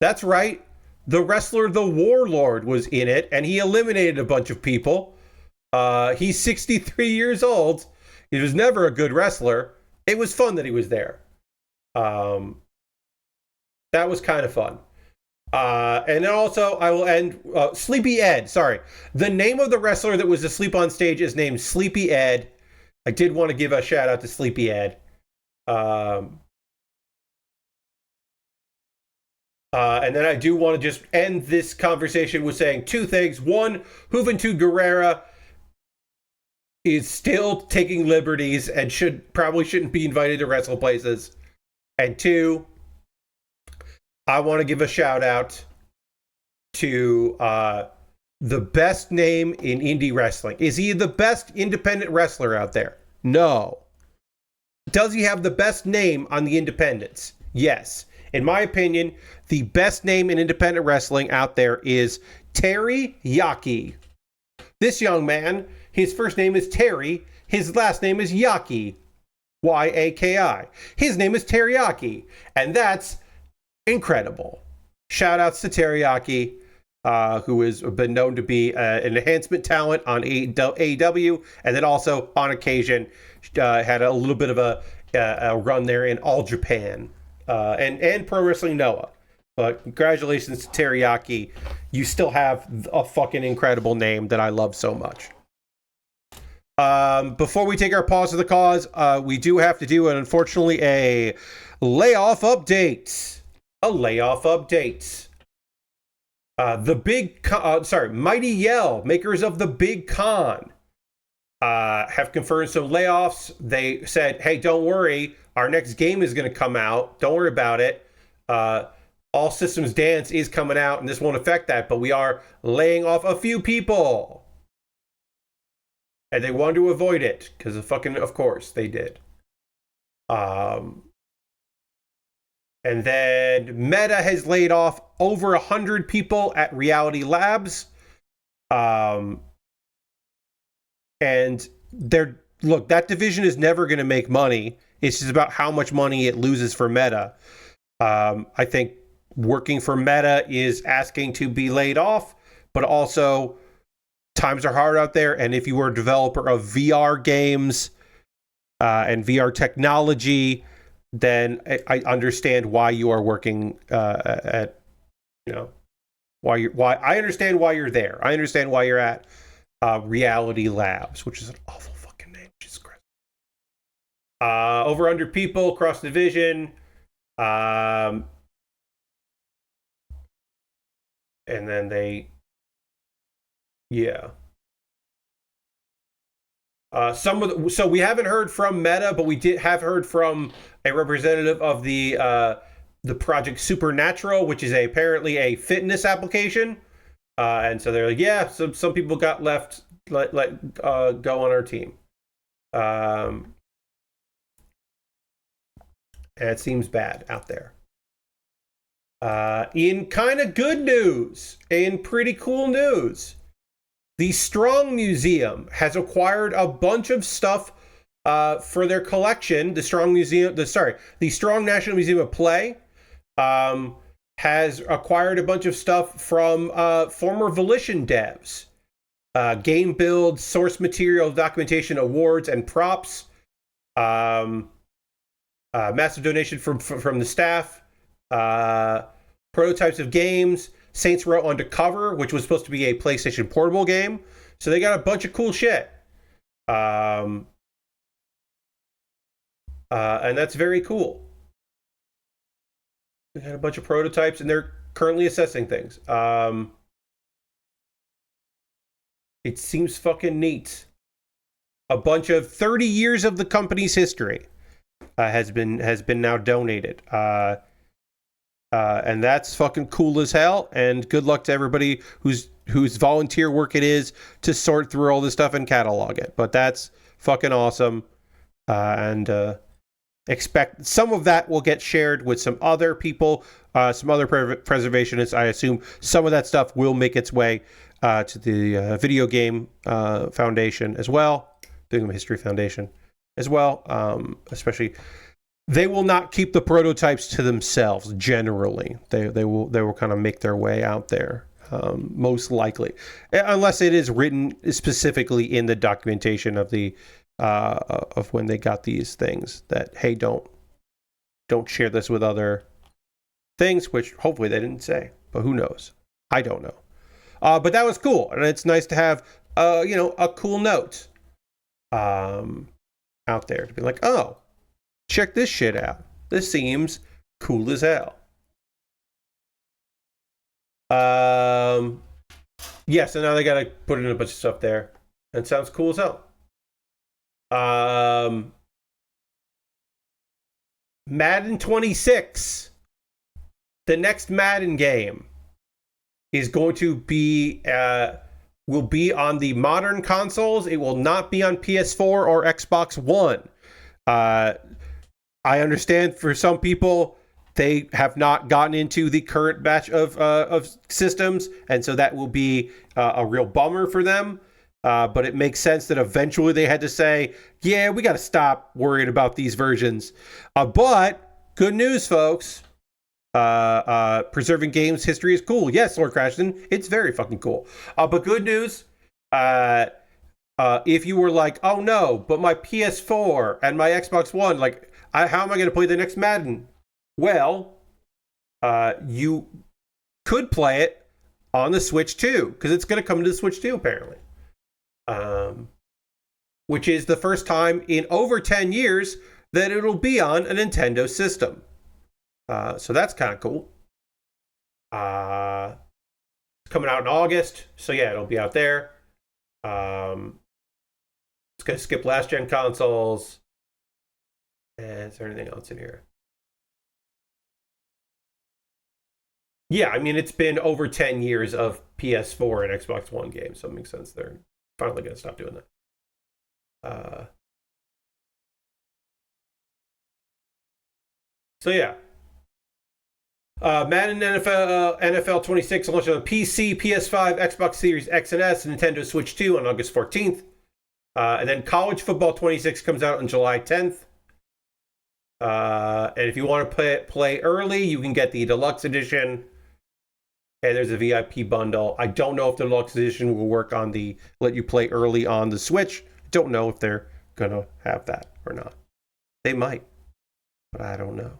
that's right. The wrestler, the Warlord, was in it, and he eliminated a bunch of people. He's 63 years old. He was never a good wrestler. It was fun that he was there. That was kind of fun. And then also, I will end... Sleepy Ed, sorry. The name of the wrestler that was asleep on stage is named Sleepy Ed. I did want to give a shout out to Sleepy Ed. And then I do want to just end this conversation with saying 2 things. 1, Juventud Guerrera is still taking liberties and probably shouldn't be invited to wrestle places. And 2, I want to give a shout out to the best name in indie wrestling. Is he the best independent wrestler out there? No. Does he have the best name on the independents? Yes. In my opinion, the best name in independent wrestling out there is Teriyaki. This young man, his first name is Terry. His last name is Yaki. Y-A-K-I. His name is Teriyaki. And that's incredible. Shout outs to Teriyaki, who has been known to be an enhancement talent on AEW, and then also, on occasion, had a little bit of a run there in All Japan. And Pro Wrestling Noah. But congratulations to Teriyaki. You still have a fucking incredible name that I love so much. Before we take our pause for the cause, we do have to do, unfortunately, a layoff update. Mighty Yell, makers of the Big Con, have confirmed some layoffs. They said, hey, don't worry. Our next game is going to come out. Don't worry about it. All Systems Dance is coming out, and this won't affect that, but we are laying off a few people. And they wanted to avoid it, because of course, they did. And then Meta has laid off over 100 people at Reality Labs. And that division is never going to make money. It's just about how much money it loses for Meta. I think working for Meta is asking to be laid off, but also times are hard out there. And if you were a developer of VR games and VR technology, then I understand why you are working I understand why you're there. I understand why you're at Reality Labs, which is an awful fucking name. Jesus Christ. Over 100 people across the division. And then so we haven't heard from Meta, but we have heard from a representative of the project Supernatural, which is apparently a fitness application. And so they're like, yeah, some people got let go on our team. And it seems bad out there. In kind of good news, in pretty cool news, the Strong Museum has acquired a bunch of stuff for their collection. The Strong National Museum of Play has acquired a bunch of stuff from former Volition devs. Game build, source material, documentation, awards, and props. Massive donation from the staff. Prototypes of games. Saints Row Undercover, which was supposed to be a PlayStation Portable game. So they got a bunch of cool shit. And that's very cool. We had a bunch of prototypes, and they're currently assessing things. It seems fucking neat. A bunch of 30 years of the company's history has been now donated. And that's fucking cool as hell. And good luck to everybody whose volunteer work it is to sort through all this stuff and catalog it. But that's fucking awesome. And expect some of that will get shared with some other people, some other preservationists. I assume some of that stuff will make its way to the Video Game Foundation as well, Video Game History Foundation as well. Especially, they will not keep the prototypes to themselves. Generally, they will kind of make their way out there, most likely, unless it is written specifically in the documentation of the of when they got these things that, hey, don't share this with other things, which hopefully they didn't say, but who knows? I don't know. But that was cool, and it's nice to have a cool note out there to be like, oh, check this shit out. This seems cool as hell. Yeah, so now they gotta put in a bunch of stuff there. It sounds cool as hell. Madden 26, the next Madden game, is going to be will be on the modern consoles. It will not be on PS4 or Xbox One. I understand for some people they have not gotten into the current batch of systems, and so that will be a real bummer for them. But it makes sense that eventually they had to say, yeah, we got to stop worrying about these versions. But good news, folks. Preserving games history is cool. Yes, Lord Crashton, it's very fucking cool. But good news, if you were like, oh no, but my PS4 and my Xbox One, like, how am I going to play the next Madden? Well, you could play it on the Switch too, because it's going to come to the Switch too, apparently. Which is the first time in over 10 years that it'll be on a Nintendo system. So that's kind of cool. It's coming out in August, so yeah, it'll be out there. It's going to skip last gen consoles. And is there anything else in here? Yeah, I mean, it's been over 10 years of PS4 and Xbox One games, so it makes sense they're finally going to stop doing that. So yeah. Madden NFL 26 launched on PC, PS5, Xbox Series X and S, and Nintendo Switch 2 on August 14th. And then College Football 26 comes out on July 10th. And if you want to play early, you can get the Deluxe Edition. And there's a VIP bundle. I don't know if the Deluxe Edition will work on the let you play early on the Switch. Don't know if they're going to have that or not. They might, but I don't know.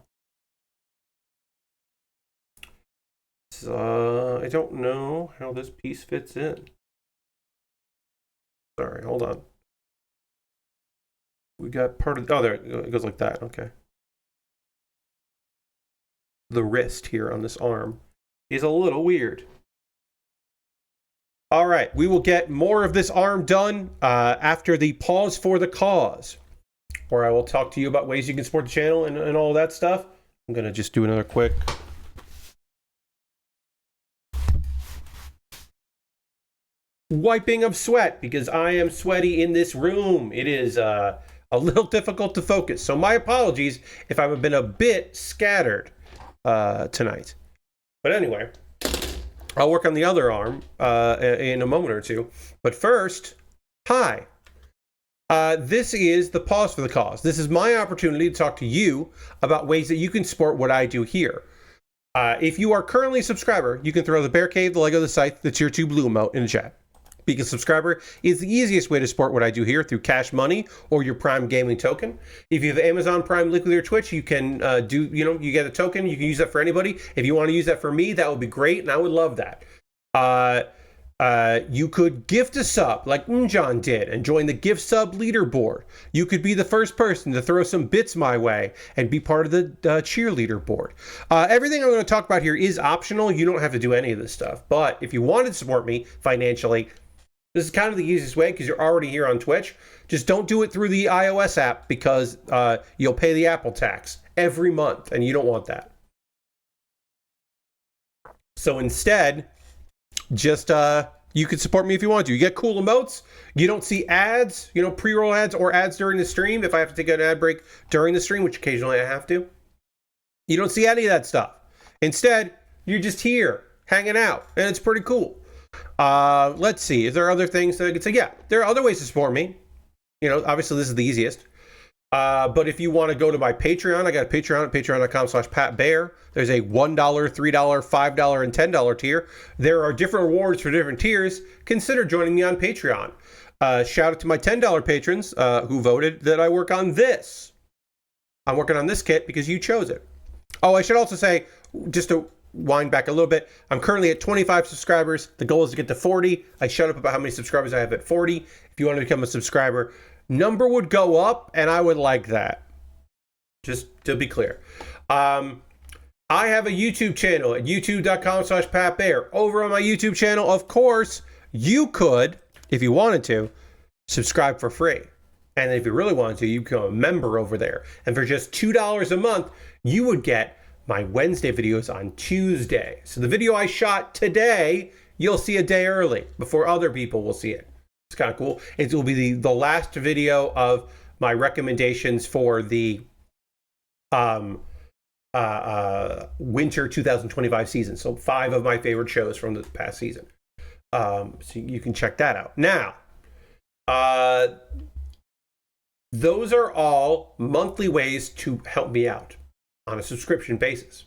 So I don't know how this piece fits in. Sorry, hold on. We got part of... Oh, there. It goes like that. Okay. The wrist here on this arm is a little weird. All right. We will get more of this arm done after the pause for the cause, where I will talk to you about ways you can support the channel and all that stuff. I'm going to just do another quick... wiping of sweat, because I am sweaty in this room. It is a little difficult to focus, so my apologies if I've been a bit scattered tonight. But anyway, I'll work on the other arm in a moment or two. But first, hi. This is the pause for the cause. This is my opportunity to talk to you about ways that you can support what I do here. If you are currently a subscriber, you can throw the Bear Cave, the Lego, the Scythe, the Tier 2 Blue emote in the chat. Being a subscriber is the easiest way to support what I do here through Cash Money or your Prime Gaming token. If you have Amazon Prime linked with your Twitch, you can you get a token. You can use that for anybody. If you want to use that for me, that would be great, and I would love that. You could gift a sub like John did and join the gift sub leaderboard. You could be the first person to throw some bits my way and be part of the cheerleader board. Everything I'm going to talk about here is optional. You don't have to do any of this stuff. But if you want to support me financially, this is kind of the easiest way because you're already here on Twitch. Just don't do it through the iOS app because you'll pay the Apple tax every month and you don't want that. So instead, just you can support me if you want to. You get cool emotes. You don't see ads, pre-roll ads or ads during the stream. If I have to take an ad break during the stream, which occasionally I have to, you don't see any of that stuff. Instead, you're just here hanging out, and it's pretty cool. Let's see. Is there other things that I could say? Yeah, there are other ways to support me. Obviously this is the easiest. But if you want to go to my Patreon, I got a Patreon at patreon.com/PatBear. There's a $1, $3, $5, and $10 tier. There are different rewards for different tiers. Consider joining me on Patreon. Shout out to my $10 patrons who voted that I work on this. I'm working on this kit because you chose it. Oh, I should also say, just to wind back a little bit, I'm currently at 25 subscribers. The goal is to get to 40. I shut up about how many subscribers I have at 40. If you want to become a subscriber, number would go up, and I would like that. Just to be clear. I have a YouTube channel at youtube.com/PatBear. Over on my YouTube channel, of course, you could, if you wanted to, subscribe for free. And if you really wanted to, you become a member over there. And for just $2 a month, you would get my Wednesday videos on Tuesday. So the video I shot today, you'll see a day early before other people will see it. It's kind of cool. It will be the last video of my recommendations for the winter 2025 season. So 5 of my favorite shows from the past season. So you can check that out. Now, those are all monthly ways to help me out on a subscription basis.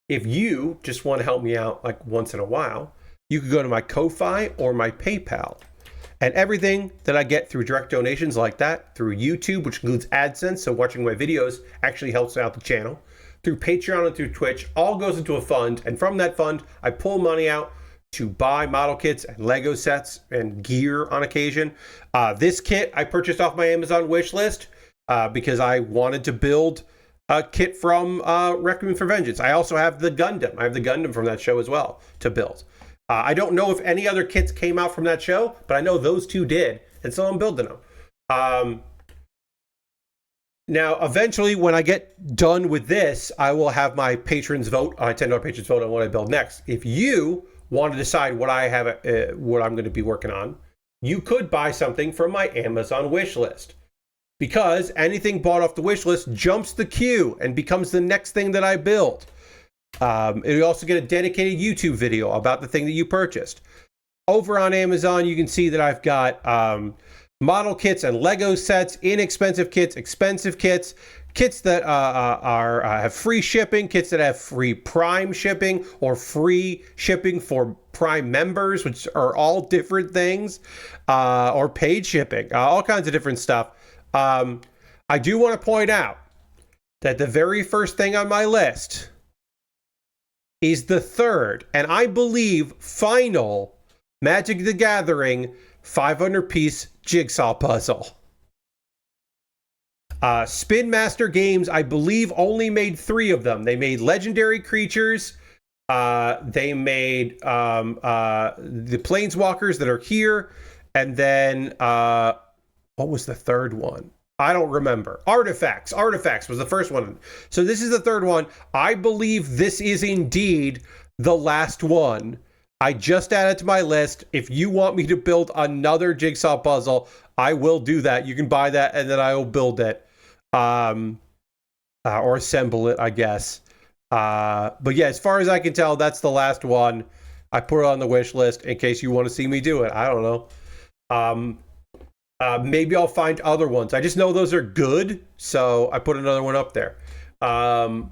If you just want to help me out like once in a while, you could go to my Ko-Fi or my PayPal. And everything that I get through direct donations like that, through YouTube, which includes AdSense, so watching my videos actually helps out the channel, through Patreon and through Twitch, all goes into a fund. And from that fund, I pull money out to buy model kits and Lego sets and gear on occasion. This kit I purchased off my Amazon wish list because I wanted to build a kit from Requiem for Vengeance. I also have the Gundam. I have the Gundam from that show as well to build. I don't know if any other kits came out from that show, but I know those two did, and so I'm building them. Now, eventually, when I get done with this, I will have my patrons vote, $10 patrons vote on what I build next. If you want to decide what I have, what I'm going to be working on, you could buy something from my Amazon wish list. Because anything bought off the wish list jumps the queue and becomes the next thing that I build. You also get a dedicated YouTube video about the thing that you purchased. Over on Amazon, you can see that I've got model kits and Lego sets, inexpensive kits, expensive kits, kits that have free shipping, kits that have free Prime shipping or free shipping for Prime members, which are all different things, or paid shipping, all kinds of different stuff. I do want to point out that the very first thing on my list is the third, and I believe final, Magic the Gathering 500-piece jigsaw puzzle. Spin Master Games, I believe, only made 3 of them. They made Legendary Creatures. They made the Planeswalkers that are here. And then, what was the third one? I don't remember. Artifacts. Artifacts was the first one. So this is the third one. I believe this is indeed the last one. I just added to my list. If you want me to build another jigsaw puzzle, I will do that. You can buy that and then I will build it. Or assemble it, I guess. But yeah, as far as I can tell, that's the last one. I put it on the wish list in case you want to see me do it. I don't know. Maybe I'll find other ones. I just know those are good, so I put another one up there. And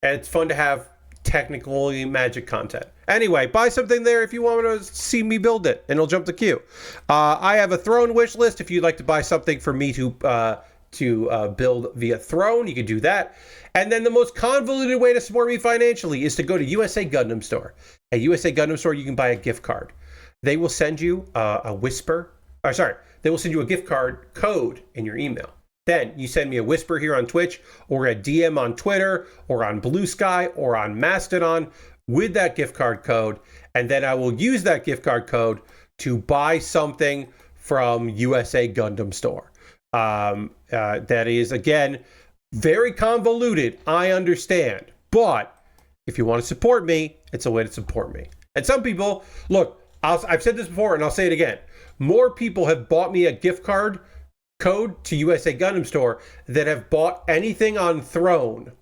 it's fun to have technically Magic content. Anyway, buy something there if you want to see me build it, and it'll jump the queue. I have a Throne wish list. If you'd like to buy something for me to build via Throne, you can do that. And then the most convoluted way to support me financially is to go to USA Gundam Store. At USA Gundam Store, you can buy a gift card. they will send you they will send you a gift card code in your email. Then you send me a whisper here on Twitch or a DM on Twitter or on Blue Sky or on Mastodon with that gift card code. And then I will use that gift card code to buy something from USA Gundam Store. That is, again, very convoluted, I understand. But if you want to support me, it's a way to support me. And some people, look, I've said this before and I'll say it again. More people have bought me a gift card code to USA Gundam Store that have bought anything on Throne.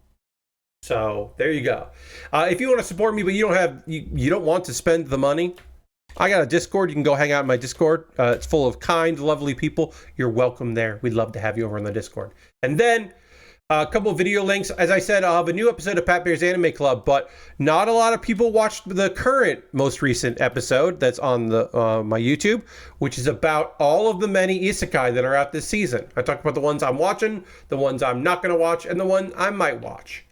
So there you go. If you want to support me, but you don't want to spend the money, I got a Discord. You can go hang out in my Discord. It's full of kind, lovely people. You're welcome there. We'd love to have you over on the Discord. And then a couple of video links. As I said, I'll have a new episode of Pat Bear's Anime Club, but not a lot of people watched the current, most recent episode that's on the my YouTube, which is about all of the many isekai that are out this season. I talk about the ones I'm watching, the ones I'm not going to watch, and the one I might watch.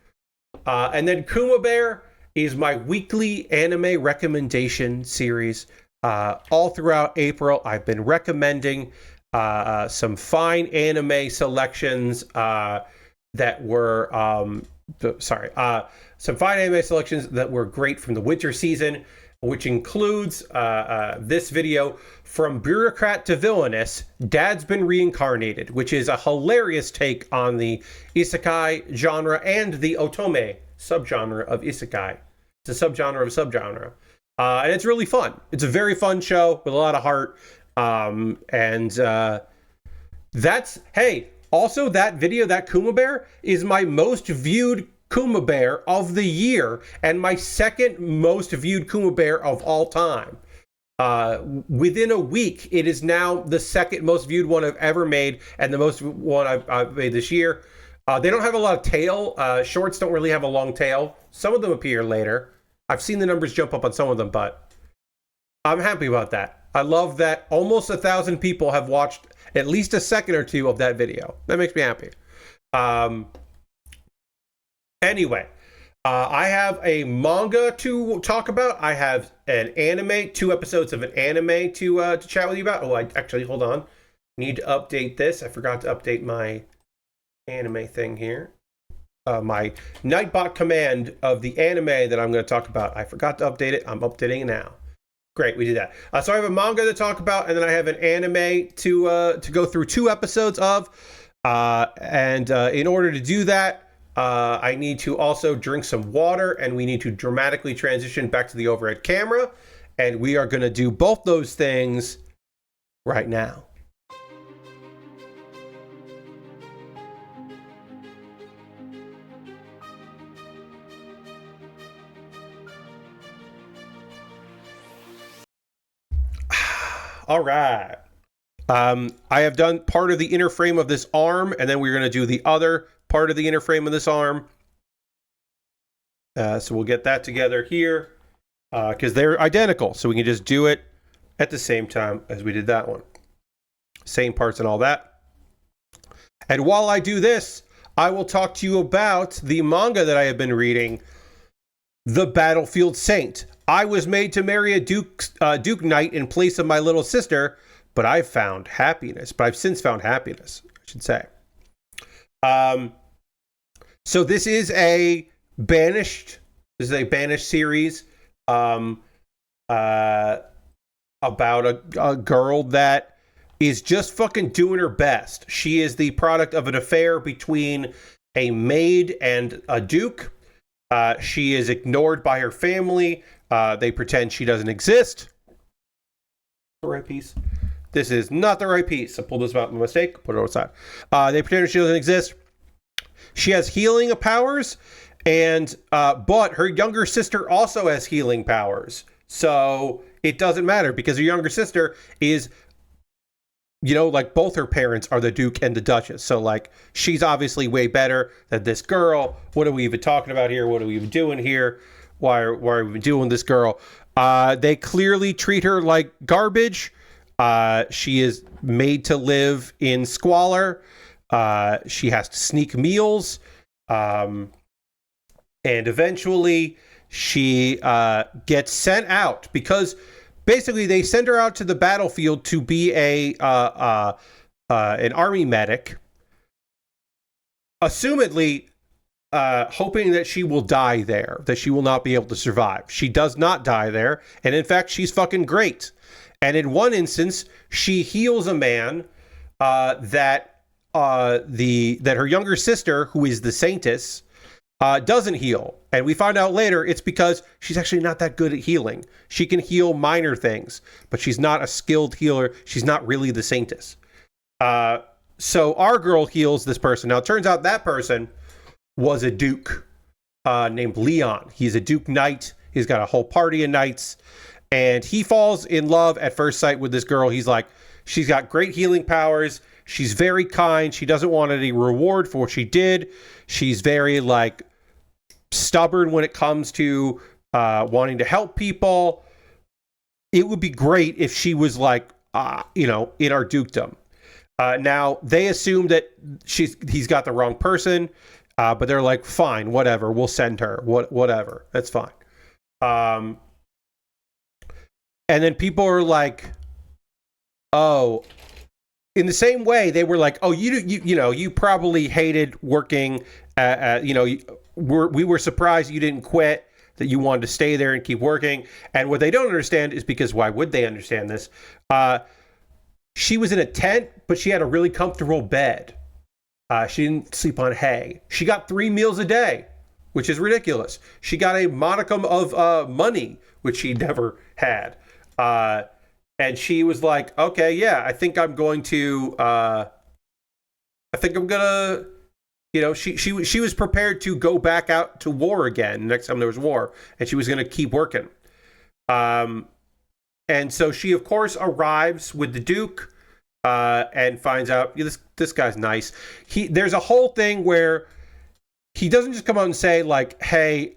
And then Kuma Baer is my weekly anime recommendation series. All throughout April, I've been recommending some fine anime selections that were some fine anime selections that were great from the winter season, which includes this video, From Bureaucrat to Villainous, Dad's Been Reincarnated, which is a hilarious take on the isekai genre and the otome subgenre of isekai. It's a subgenre of subgenre. And it's really fun. It's a very fun show with a lot of heart. Also, that video, that Kuma Baer, is my most viewed Kuma Baer of the year and my second most viewed Kuma Baer of all time. Within a week, it is now the second most viewed one I've ever made and the most one I've made this year. They don't have a lot of tail. Shorts don't really have a long tail. Some of them appear later. I've seen the numbers jump up on some of them, but I'm happy about that. I love that almost 1,000 people have watched at least a second or two of that video. That makes me happy. Anyway, I have a manga to talk about. I have an anime, 2 episodes of an anime to chat with you about. Oh, hold on. Need to update this. I forgot to update my anime thing here. My Nightbot command of the anime that I'm going to talk about. I forgot to update it. I'm updating it now. Great, we did that. So I have a manga to talk about, and then I have an anime to go through 2 episodes of. In order to do that, I need to also drink some water, and we need to dramatically transition back to the overhead camera. And we are going to do both those things right now. All right. I have done part of the inner frame of this arm, and then we're going to do the other part of the inner frame of this arm. So we'll get that together here because they're identical. So we can just do it at the same time as we did that one. Same parts and all that. And while I do this, I will talk to you about the manga that I have been reading, The Battlefield Saint. I was made to marry a Duke Knight in place of my little sister, but I've found happiness. But I've since found happiness, I should say. So this is a banished series about a girl that is just fucking doing her best. She is the product of an affair between a maid and a duke. She is ignored by her family. They pretend she doesn't exist. The right piece. This is not the right piece. I pulled this out by mistake. Put it outside. They pretend she doesn't exist. She has healing powers, and but her younger sister also has healing powers. So it doesn't matter because her younger sister is, like both her parents are the Duke and the Duchess. So like she's obviously way better than this girl. What are we even talking about here? What are we even doing here? Why are we doing this girl? They clearly treat her like garbage. She is made to live in squalor. She has to sneak meals. And eventually she gets sent out because basically they send her out to the battlefield to be an army medic, assumedly hoping that she will die there, that she will not be able to survive. She does not die there, and in fact, she's fucking great. And in one instance, she heals a man that her younger sister, who is the Saintess, doesn't heal. And we find out later it's because she's actually not that good at healing. She can heal minor things, but she's not a skilled healer. She's not really the Saintess. So our girl heals this person. Now, it turns out that person was a duke named Leon. He's a duke knight. He's got a whole party of knights. And he falls in love at first sight with this girl. He's like, she's got great healing powers. She's very kind. She doesn't want any reward for what she did. She's very, like, stubborn when it comes to wanting to help people. It would be great if she was, like, in our dukedom. Now, they assume that he's got the wrong person, but they're like, fine, whatever. We'll send her. Whatever. That's fine. And then people are like, oh, in the same way, they were like, oh, you probably hated working we were surprised you didn't quit, that you wanted to stay there and keep working. And what they don't understand is, because why would they understand this? She was in a tent, but she had a really comfortable bed. She didn't sleep on hay. She got 3 meals a day, which is ridiculous. She got a modicum of money, which she never had. And she was like, okay, yeah, I think I'm going to, she was prepared to go back out to war again next time there was war, and she was going to keep working. And so she, of course, arrives with the Duke, and finds out this guy's nice. There's a whole thing where he doesn't just come out and say, like, hey,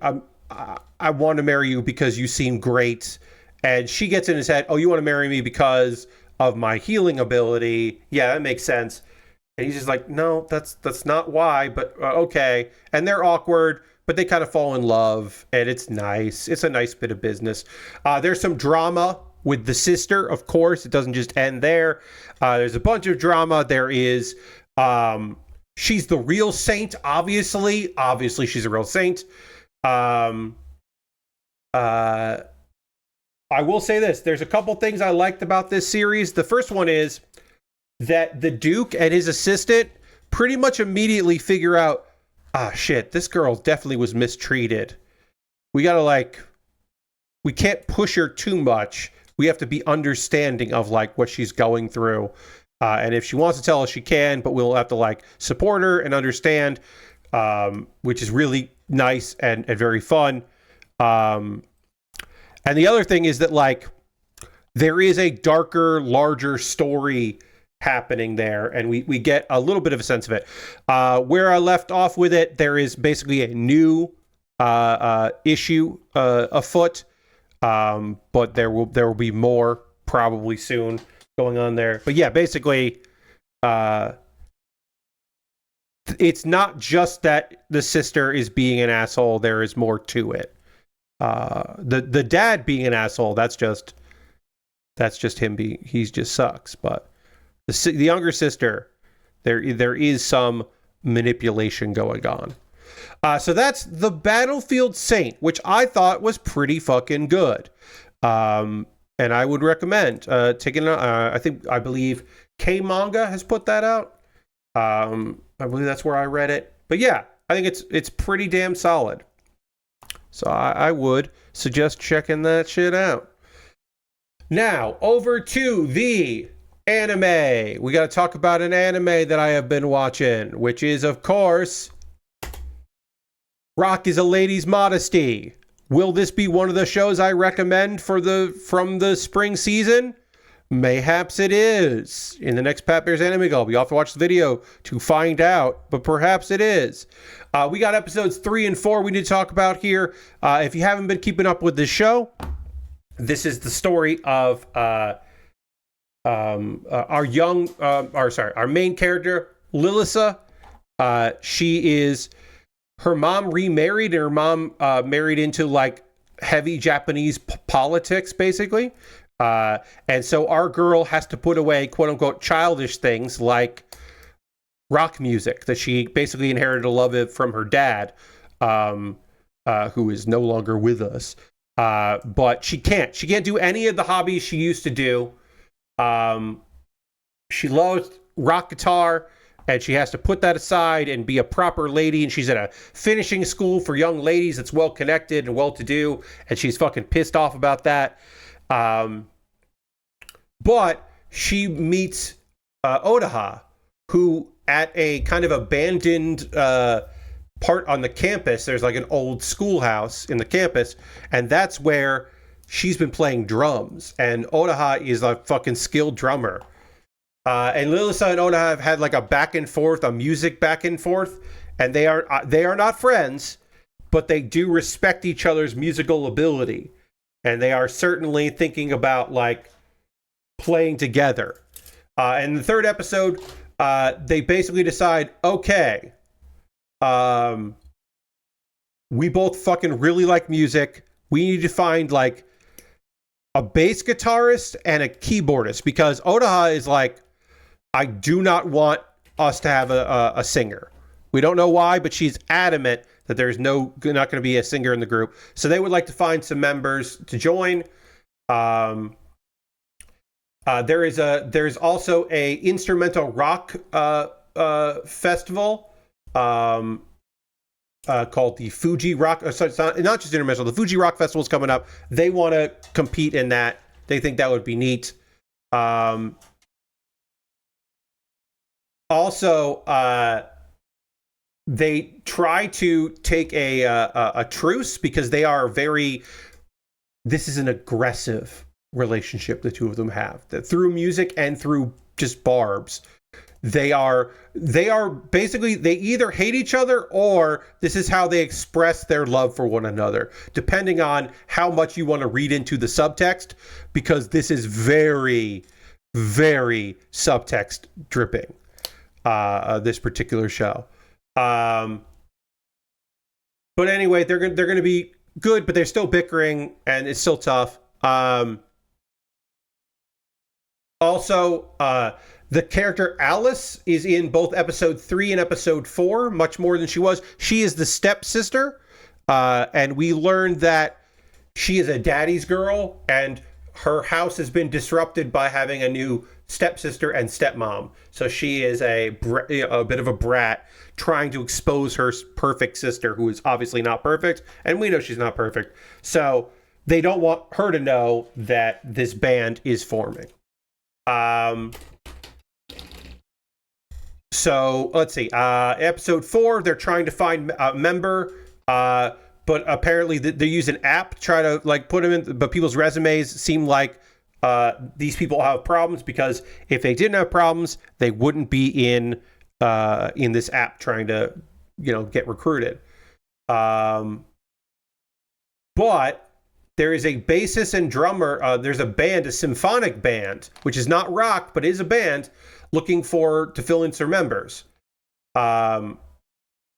I want to marry you because you seem great. And she gets in his head, oh, you want to marry me because of my healing ability? Yeah, that makes sense. And he's just like, no, that's not why, but okay. And they're awkward, but they kind of fall in love, and it's nice. It's a nice bit of business. There's some drama with the sister, of course. It doesn't just end there. There's a bunch of drama. There is, she's the real saint, obviously. Obviously, she's a real saint. I will say this. There's a couple things I liked about this series. The first one is that the Duke and his assistant pretty much immediately figure out, shit, this girl definitely was mistreated. We can't push her too much. We have to be understanding of, like, what she's going through. And if she wants to tell us, she can, but we'll have to, like, support her and understand, which is really nice and very fun. And the other thing is that, like, there is a darker, larger story happening there, and we get a little bit of a sense of it. Where I left off with it, there is basically a new issue afoot, but there will be more probably soon going on there. But yeah, basically, it's not just that the sister is being an asshole. There is more to it. The dad being an asshole, that's just him being, he just sucks. But the younger sister, there is some manipulation going on. So that's The Battlefield Saint, which I thought was pretty fucking good. And I would recommend taking it. I believe Manga has put that out. I believe that's where I read it. But yeah, I think it's pretty damn solid. So I would suggest checking that shit out. Now, over to the anime. We got to talk about an anime that I have been watching, which is, of course, Rock is a Lady's Modesty. Will this be one of the shows I recommend from the spring season? Mayhaps it is. In the next Pat Bear's Anime Club, you'll have to watch the video to find out, but perhaps it is. We got episodes 3 and 4 we need to talk about here. If you haven't been keeping up with this show, this is the story of our main character, Lilisa. Her mom remarried, and her mom married into, like, heavy Japanese politics, basically. And so our girl has to put away quote unquote childish things like rock music that she basically inherited a love of from her dad, who is no longer with us. But she can't do any of the hobbies she used to do. She loves rock guitar, and she has to put that aside and be a proper lady. And she's at a finishing school for young ladies that's well connected and well to do, and she's fucking pissed off about that. But she meets Otaha, who at a kind of abandoned part on the campus, there's like an old schoolhouse in the campus, and that's where she's been playing drums. And Otaha is a fucking skilled drummer. And Lilisa and Otaha have had like a back and forth, a music back and forth, and they are not friends, but they do respect each other's musical ability, and they are certainly thinking about like playing together. In the third episode, they basically decide, okay, we both fucking really like music. We need to find like a bass guitarist and a keyboardist, because Otaha is like, I do not want us to have a singer. We don't know why, but she's adamant that there's not going to be a singer in the group. So they would like to find some members to join. There's also a instrumental rock festival called the Fuji Rock. So it's not just instrumental. The Fuji Rock Festival is coming up. They want to compete in that. They think that would be neat. Also, they try to take a truce because they are this is an aggressive relationship the two of them have. That through music and through just barbs, they are basically, they either hate each other or this is how they express their love for one another, depending on how much you want to read into the subtext, because this is very, very subtext dripping. This particular show. But anyway, they're going to be good, but they're still bickering and it's still tough. Also, the character Alice is in both episode 3 and episode 4, much more than she was. She is the stepsister, and we learned that she is a daddy's girl, and her house has been disrupted by having a new stepsister and stepmom. So she is a bit of a brat trying to expose her perfect sister, who is obviously not perfect, and we know she's not perfect. So they don't want her to know that this band is forming. So let's see. Episode 4, they're trying to find a member, but apparently they use an app to try to like put them in. But people's resumes seem like these people have problems, because if they didn't have problems, they wouldn't be in this app trying to, get recruited. But there is a bassist and drummer. There's a band, a symphonic band, which is not rock, but is a band looking to fill in some members. And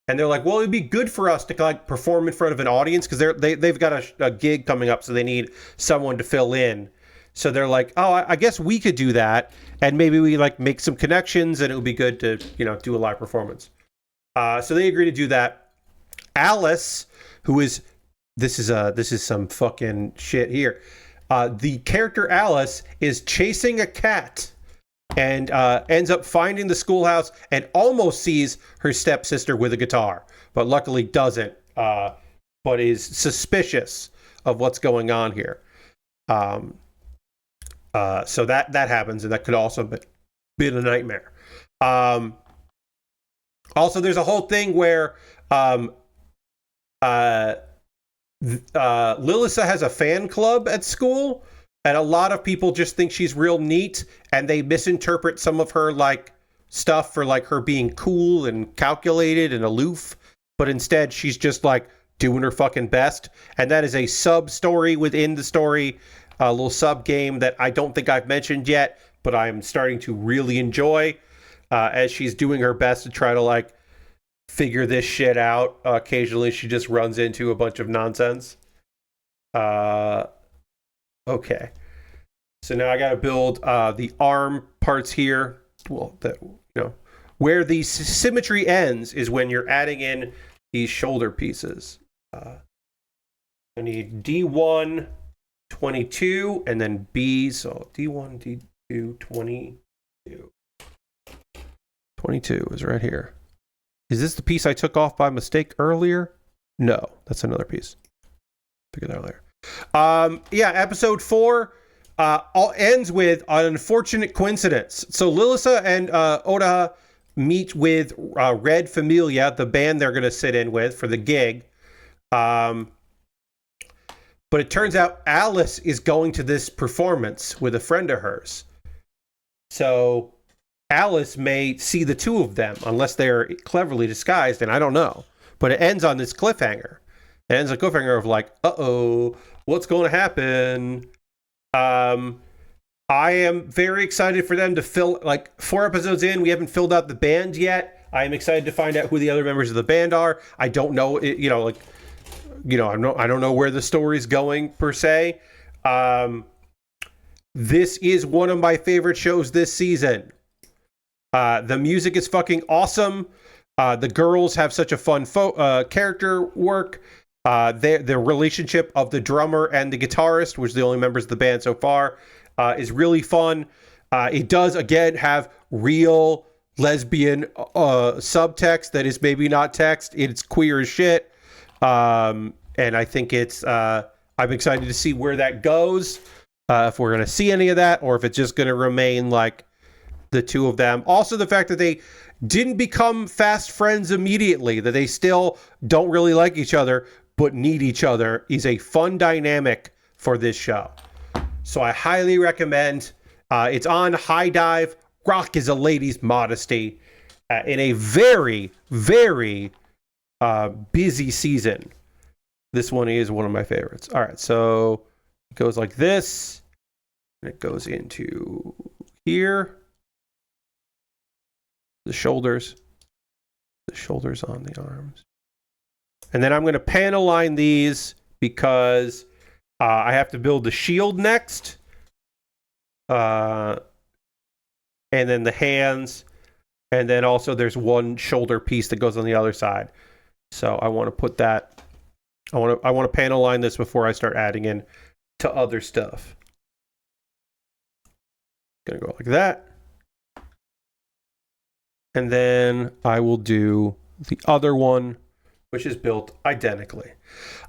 they're like, well, it'd be good for us to like perform in front of an audience, because they've got a gig coming up, so they need someone to fill in. So they're like, oh, I guess we could do that, and maybe we like make some connections, and it would be good to do a live performance. So they agree to do that. Alice, who is this is some fucking shit here. The character Alice is chasing a cat and ends up finding the schoolhouse and almost sees her stepsister with a guitar, but luckily doesn't. But is suspicious of what's going on here. So that happens, and that could also be a nightmare. Also, there's a whole thing where Lilisa has a fan club at school, and a lot of people just think she's real neat, and they misinterpret some of her like stuff for like her being cool and calculated and aloof, but instead she's just like doing her fucking best. And that is a sub story within the story, a little sub game that I don't think I've mentioned yet, but I'm starting to really enjoy as she's doing her best to try to like figure this shit out. Occasionally she just runs into a bunch of nonsense. Okay. So now I got to build the arm parts here. Well, where the symmetry ends is when you're adding in these shoulder pieces. I need D1, 22, and then B. So D1, D2, 22. 22 is right here. Is this the piece I took off by mistake earlier? No, that's another piece. Figure that out later. Yeah, episode 4 all ends with an unfortunate coincidence. So Lilisa and Oda meet with Red Familia, the band they're going to sit in with for the gig. But it turns out Alice is going to this performance with a friend of hers. So Alice may see the two of them unless they're cleverly disguised, and I don't know. But it ends on this cliffhanger. It ends on a cliffhanger of like, uh-oh, what's going to happen? I am very excited for them to fill, like 4 episodes in, we haven't filled out the band yet. I am excited to find out who the other members of the band are. I don't know, I don't know where the story's going per se. This is one of my favorite shows this season. The music is fucking awesome. The girls have such a fun character work. The relationship of the drummer and the guitarist, which is the only members of the band so far, is really fun. It does, again, have real lesbian subtext that is maybe not text. It's queer as shit. And I think it's... I'm excited to see where that goes. If we're going to see any of that, or if it's just going to remain like the two of them. Also, the fact that they didn't become fast friends immediately, that they still don't really like each other, but need each other, is a fun dynamic for this show. So I highly recommend. It's on HIDIVE. Rock is a lady's modesty in a very, very busy season. This one is one of my favorites. All right, so it goes like this, and it goes into here. The shoulders on the arms. And then I'm going to panel line these because I have to build the shield next. And then the hands. And then also there's one shoulder piece that goes on the other side. So I want to put that. I want to panel line this before I start adding in to other stuff. Gonna go like that. And then I will do the other one, which is built identically.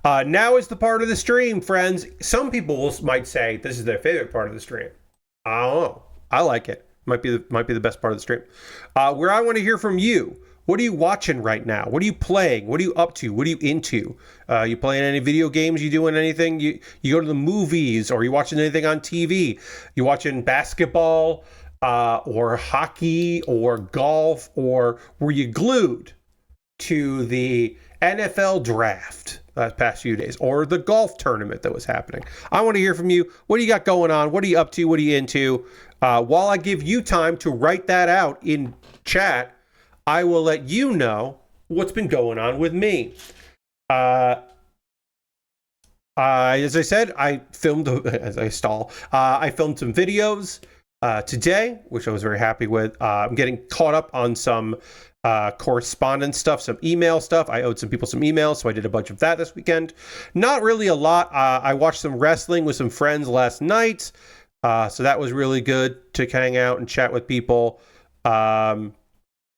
Now is the part of the stream, friends. Some people might say this is their favorite part of the stream. I don't know. I like it. Might be the best part of the stream. Where I want to hear from you. What are you watching right now? What are you playing? What are you up to? What are you into? You playing any video games? You doing anything? You go to the movies, or you watching anything on TV? You watching basketball? Or hockey, or golf, or were you glued to the NFL draft last past few days, or the golf tournament that was happening? I want to hear from you. What do you got going on? What are you up to? What are you into? While I give you time to write that out in chat, I will let you know what's been going on with me. As I said, I filmed I filmed some videos today, which I was very happy with. I'm getting caught up on some correspondence stuff, some email stuff. I owed some people some emails, so I did a bunch of that this weekend. Not really a lot. I watched some wrestling with some friends last night, so that was really good to hang out and chat with people.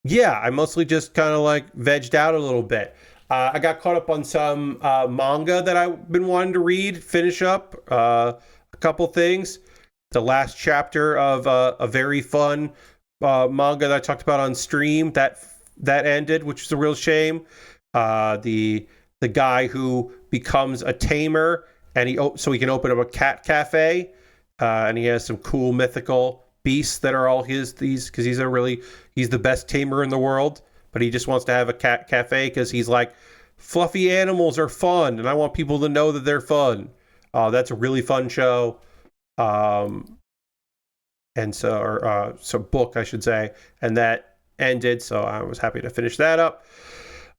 Yeah, I mostly just kind of like vegged out a little bit. I got caught up on some manga that I've been wanting to read, finish up a couple things. The last chapter of a very fun manga that I talked about on stream that ended, which is a real shame. The guy who becomes a tamer, and so he can open up a cat cafe, and he has some cool mythical beasts that are all his. Because he's the best tamer in the world, but he just wants to have a cat cafe because he's like, fluffy animals are fun, and I want people to know that they're fun. That's a really fun show. And so book, I should say, and that ended, so I was happy to finish that up.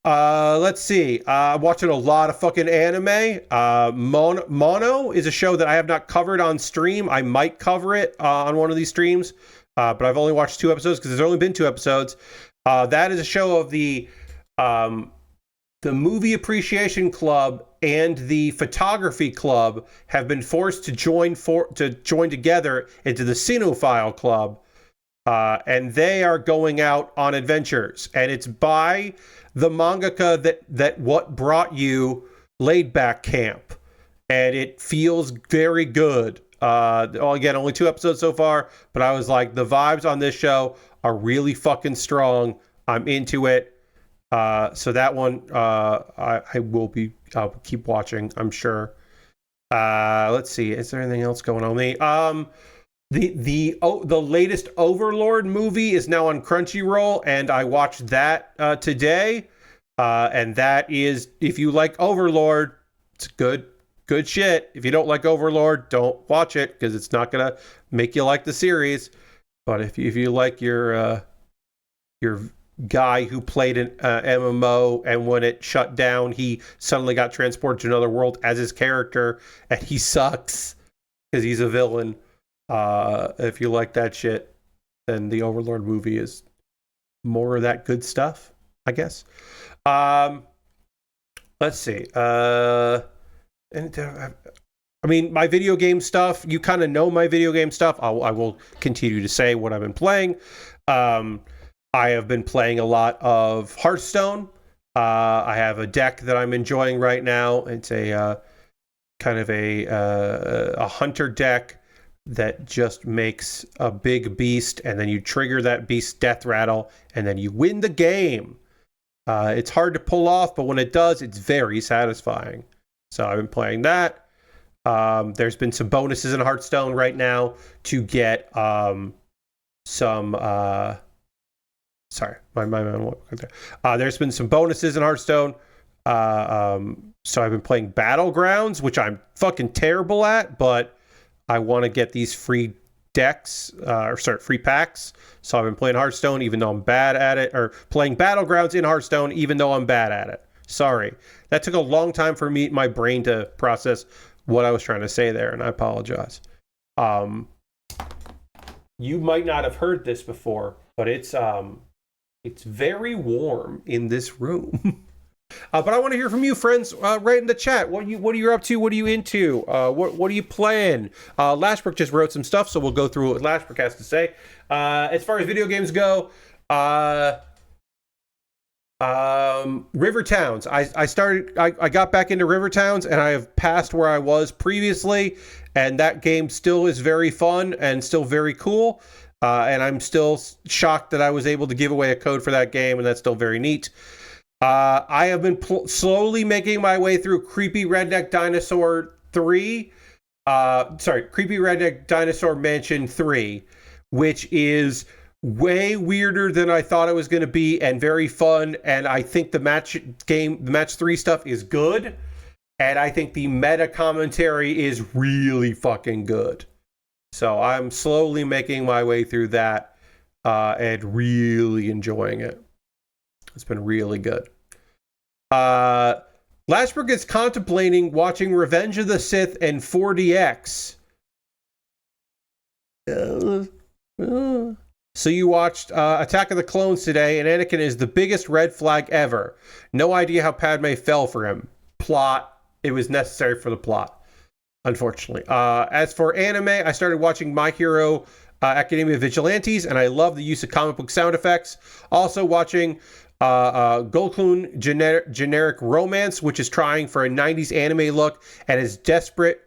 Let's see. I'm watching a lot of fucking anime. Mono is a show that I have not covered on stream. I might cover it on one of these streams, but I've only watched 2 episodes because there's only been 2 episodes. That is a show of the Movie Appreciation Club and the Photography Club have been forced to join together into the Cinephile Club, and they are going out on adventures. And it's by the mangaka that what brought you Laid Back Camp, and it feels very good. Again, only 2 episodes so far, but I was like, the vibes on this show are really fucking strong. I'm into it. So that one, I'll keep watching, I'm sure. Let's see, is there anything else going on with me? The latest Overlord movie is now on Crunchyroll, and I watched that today. And that is, if you like Overlord, it's good shit. If you don't like Overlord, don't watch it because it's not gonna make you like the series. But if you like your guy who played an MMO, and when it shut down, he suddenly got transported to another world as his character, and he sucks because he's a villain. If you like that shit, then the Overlord movie is more of that good stuff, I guess. Let's see. I mean, my video game stuff, you kind of know my video game stuff. I will continue to say what I've been playing. I have been playing a lot of Hearthstone. I have a deck that I'm enjoying right now. It's a kind of a hunter deck that just makes a big beast, and then you trigger that beast's death rattle, and then you win the game. It's hard to pull off, but when it does, it's very satisfying. So I've been playing that. There's been some bonuses in Hearthstone right now to get some... Sorry, there's been some bonuses in Hearthstone. So I've been playing Battlegrounds, which I'm fucking terrible at, but I want to get these free decks, free packs. So I've been playing Hearthstone even though I'm bad at it, or playing Battlegrounds in Hearthstone even though I'm bad at it. Sorry. That took a long time for my brain to process what I was trying to say there, and I apologize. You might not have heard this before, but it's very warm in this room. But I want to hear from you, friends, right in the chat. What are you up to? What are you into? What are you playing? Lashbrook just wrote some stuff, so we'll go through what Lashbrook has to say. As far as video games go, River Towns. I got back into River Towns, and I have passed where I was previously, and that game still is very fun and still very cool. And I'm still shocked that I was able to give away a code for that game, and that's still very neat. I have been slowly making my way through Creepy Redneck Dinosaur 3. Creepy Redneck Dinosaur Mansion 3, which is way weirder than I thought it was going to be and very fun. And I think the match 3 stuff is good. And I think the meta commentary is really fucking good. So I'm slowly making my way through that and really enjoying it. It's been really good. Lashbrook is contemplating watching Revenge of the Sith and 4DX. So you watched Attack of the Clones today, and Anakin is the biggest red flag ever. No idea how Padme fell for him. Plot. It was necessary for the plot, unfortunately. As for anime, I started watching My Hero Academia Vigilantes, and I love the use of comic book sound effects. Also watching Gokun Generic Romance, which is trying for a 90s anime look and is desperate,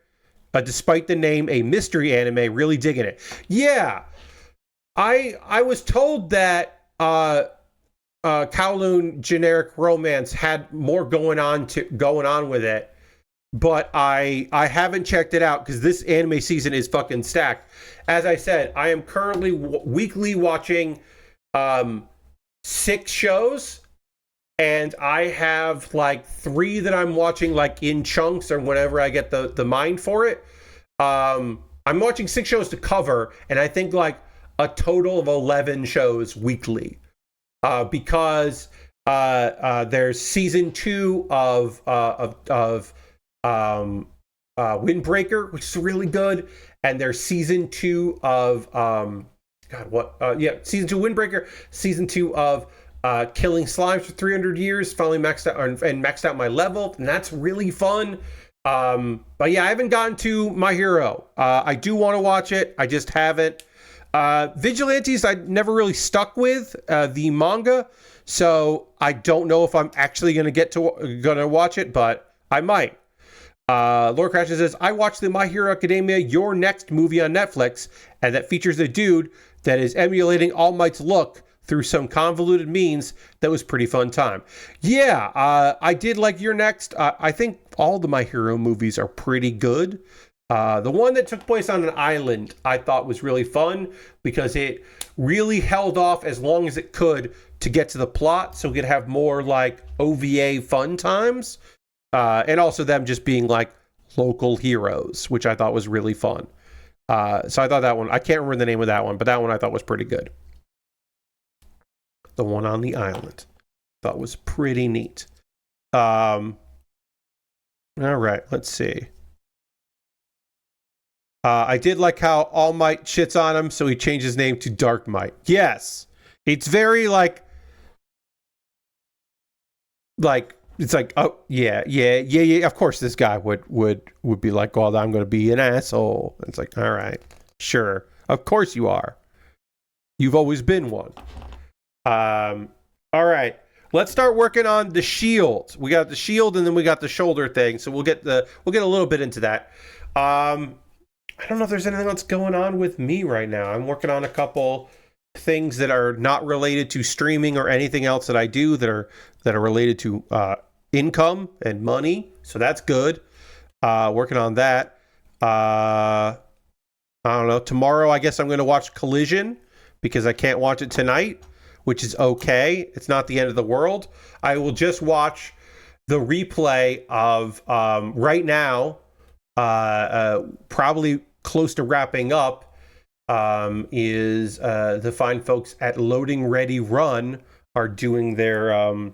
despite the name, a mystery anime. Really digging it. Yeah, I was told that Kowloon Generic Romance had more going on with it, but I haven't checked it out because this anime season is fucking stacked. As I said, I am currently weekly watching 6 shows, and I have like 3 that I'm watching like in chunks or whenever I get the mind for it. I'm watching 6 shows to cover, and I think like a total of 11 shows weekly, because There's season 2 of Windbreaker, which is really good, and there's season 2 of season 2 Windbreaker, season 2 of Killing Slimes for 300 years. Finally maxed out and maxed out my level, and that's really fun. But yeah, I haven't gotten to My Hero. I do want to watch it. I just haven't. Vigilantes, I never really stuck with the manga, so I don't know if I'm actually gonna watch it, but I might. Lord Crashes says, I watched the My Hero Academia Your Next movie on Netflix, and that features a dude that is emulating All Might's look through some convoluted means. That was pretty fun time. Yeah, I did like Your Next. I think all the My Hero movies are pretty good. The one that took place on an island I thought was really fun because it really held off as long as it could to get to the plot so it could have more like OVA fun times. And also them just being like local heroes, which I thought was really fun. So I thought that one, I can't remember the name of that one, but that one I thought was pretty good. The one on the island. Thought was pretty neat. All right, let's see. I did like how All Might shits on him, so he changed his name to Dark Might. Yes. It's very like it's like, oh yeah. Of course, this guy would be like, well, I'm going to be an asshole. It's like, all right, sure, of course you are. You've always been one. All right, let's start working on the shield. We got the shield, and then we got the shoulder thing. So we'll get a little bit into that. I don't know if there's anything else going on with me right now. I'm working on a couple things that are not related to streaming or anything else that I do that are related to income and money. So that's good. Working on that. I don't know. Tomorrow, I guess I'm going to watch Collision because I can't watch it tonight, which is okay. It's not the end of the world. I will just watch the replay of right now. Probably close to wrapping up is the fine folks at Loading Ready Run are doing their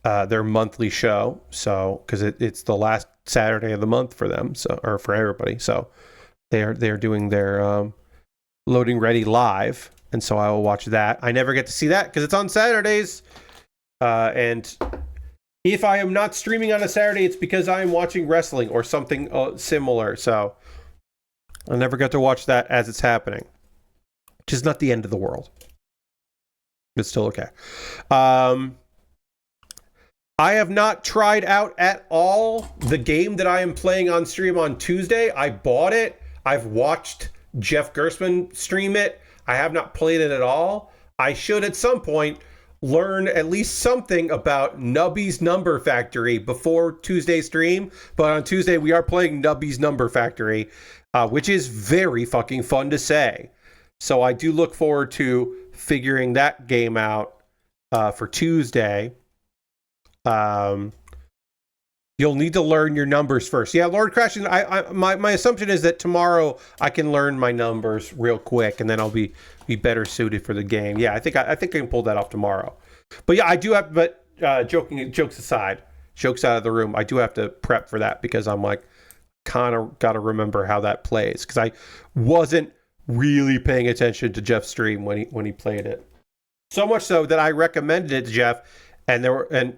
monthly show. So because it's the last Saturday of the month for them, so or for everybody, so they're doing their Loading Ready live, and so I will watch that. I never get to see that because it's on Saturdays, and if I am not streaming on a Saturday, it's because I am watching wrestling or something similar. So I never get to watch that as it's happening, which is not the end of the world. It's still okay. I have not tried out at all the game that I am playing on stream on Tuesday. I bought it. I've watched Jeff Gerstmann stream it. I have not played it at all. I should at some point learn at least something about Nubby's Number Factory before Tuesday's stream. But on Tuesday, we are playing Nubby's Number Factory, which is very fucking fun to say. So I do look forward to figuring that game out for Tuesday. You'll need to learn your numbers first. Yeah, Lord Crashing, my assumption is that tomorrow I can learn my numbers real quick, and then I'll be better suited for the game. Yeah, I think I can pull that off tomorrow. But yeah, I do have. But jokes aside, jokes out of the room. I do have to prep for that because I'm like kind of got to remember how that plays because I wasn't really paying attention to Jeff's stream when he played it. So much so that I recommended it to Jeff, and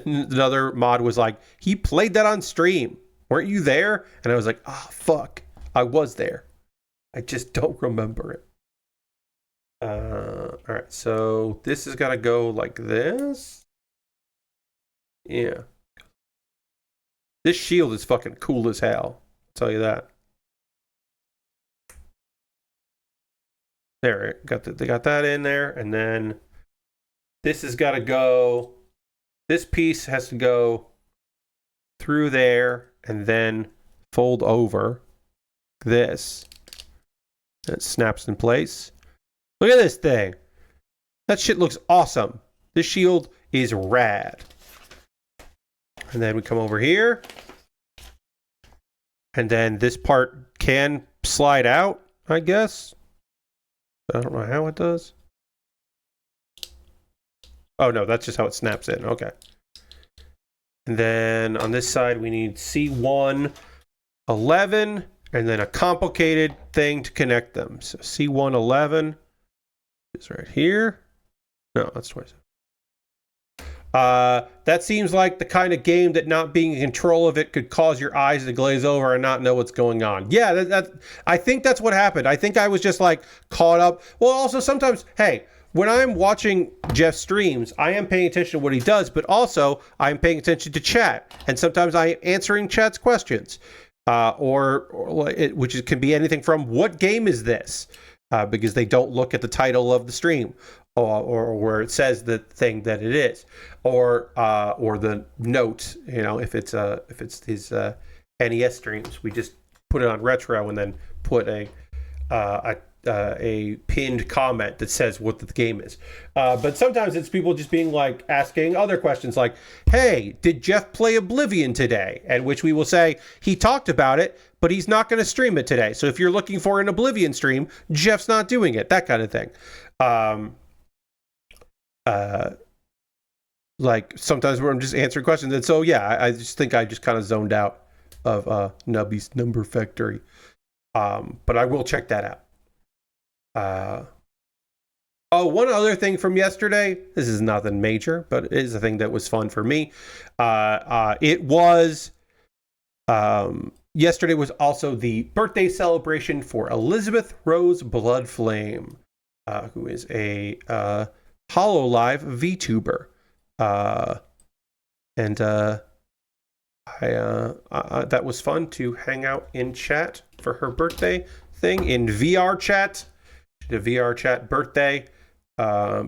another mod was like, he played that on stream. Weren't you there? And I was like, oh, fuck. I was there. I just don't remember it. All right. So this has got to go like this. Yeah. This shield is fucking cool as hell. I'll tell you that. There, they got that in there. And then this has got to go. This piece has to go through there and then fold over this. It snaps in place. Look at this thing. That shit looks awesome. This shield is rad. And then we come over here. And then this part can slide out, I guess. I don't know how it does. Oh, no, that's just how it snaps in. Okay. And then on this side, we need C111, and then a complicated thing to connect them. So C111 is right here. No, that's 27. That seems like the kind of game that not being in control of it could cause your eyes to glaze over and not know what's going on. Yeah, I think that's what happened. I think I was just like caught up. Well, also sometimes, hey, when I'm watching Jeff streams, I am paying attention to what he does, but also I'm paying attention to chat. And sometimes I am answering chat's questions, which can be anything from what game is this? Because they don't look at the title of the stream. Or where it says the thing that it is, or the note. You know, if it's these NES streams, we just put it on retro and then put a pinned comment that says what the game is. But sometimes it's people just being like asking other questions like, "Hey, did Jeff play Oblivion today?" And which we will say he talked about it, but he's not going to stream it today. So if you're looking for an Oblivion stream, Jeff's not doing it. That kind of thing. Like sometimes where I'm just answering questions, and so yeah, I just think I just kind of zoned out of Nubby's Number Factory, but I will check that out. One other thing from yesterday. This is nothing major, but it is a thing that was fun for me. It was yesterday was also the birthday celebration for Elizabeth Rose Bloodflame, who is a HoloLive VTuber. And that was fun to hang out in chat for her birthday thing in VR chat. She did a VR chat birthday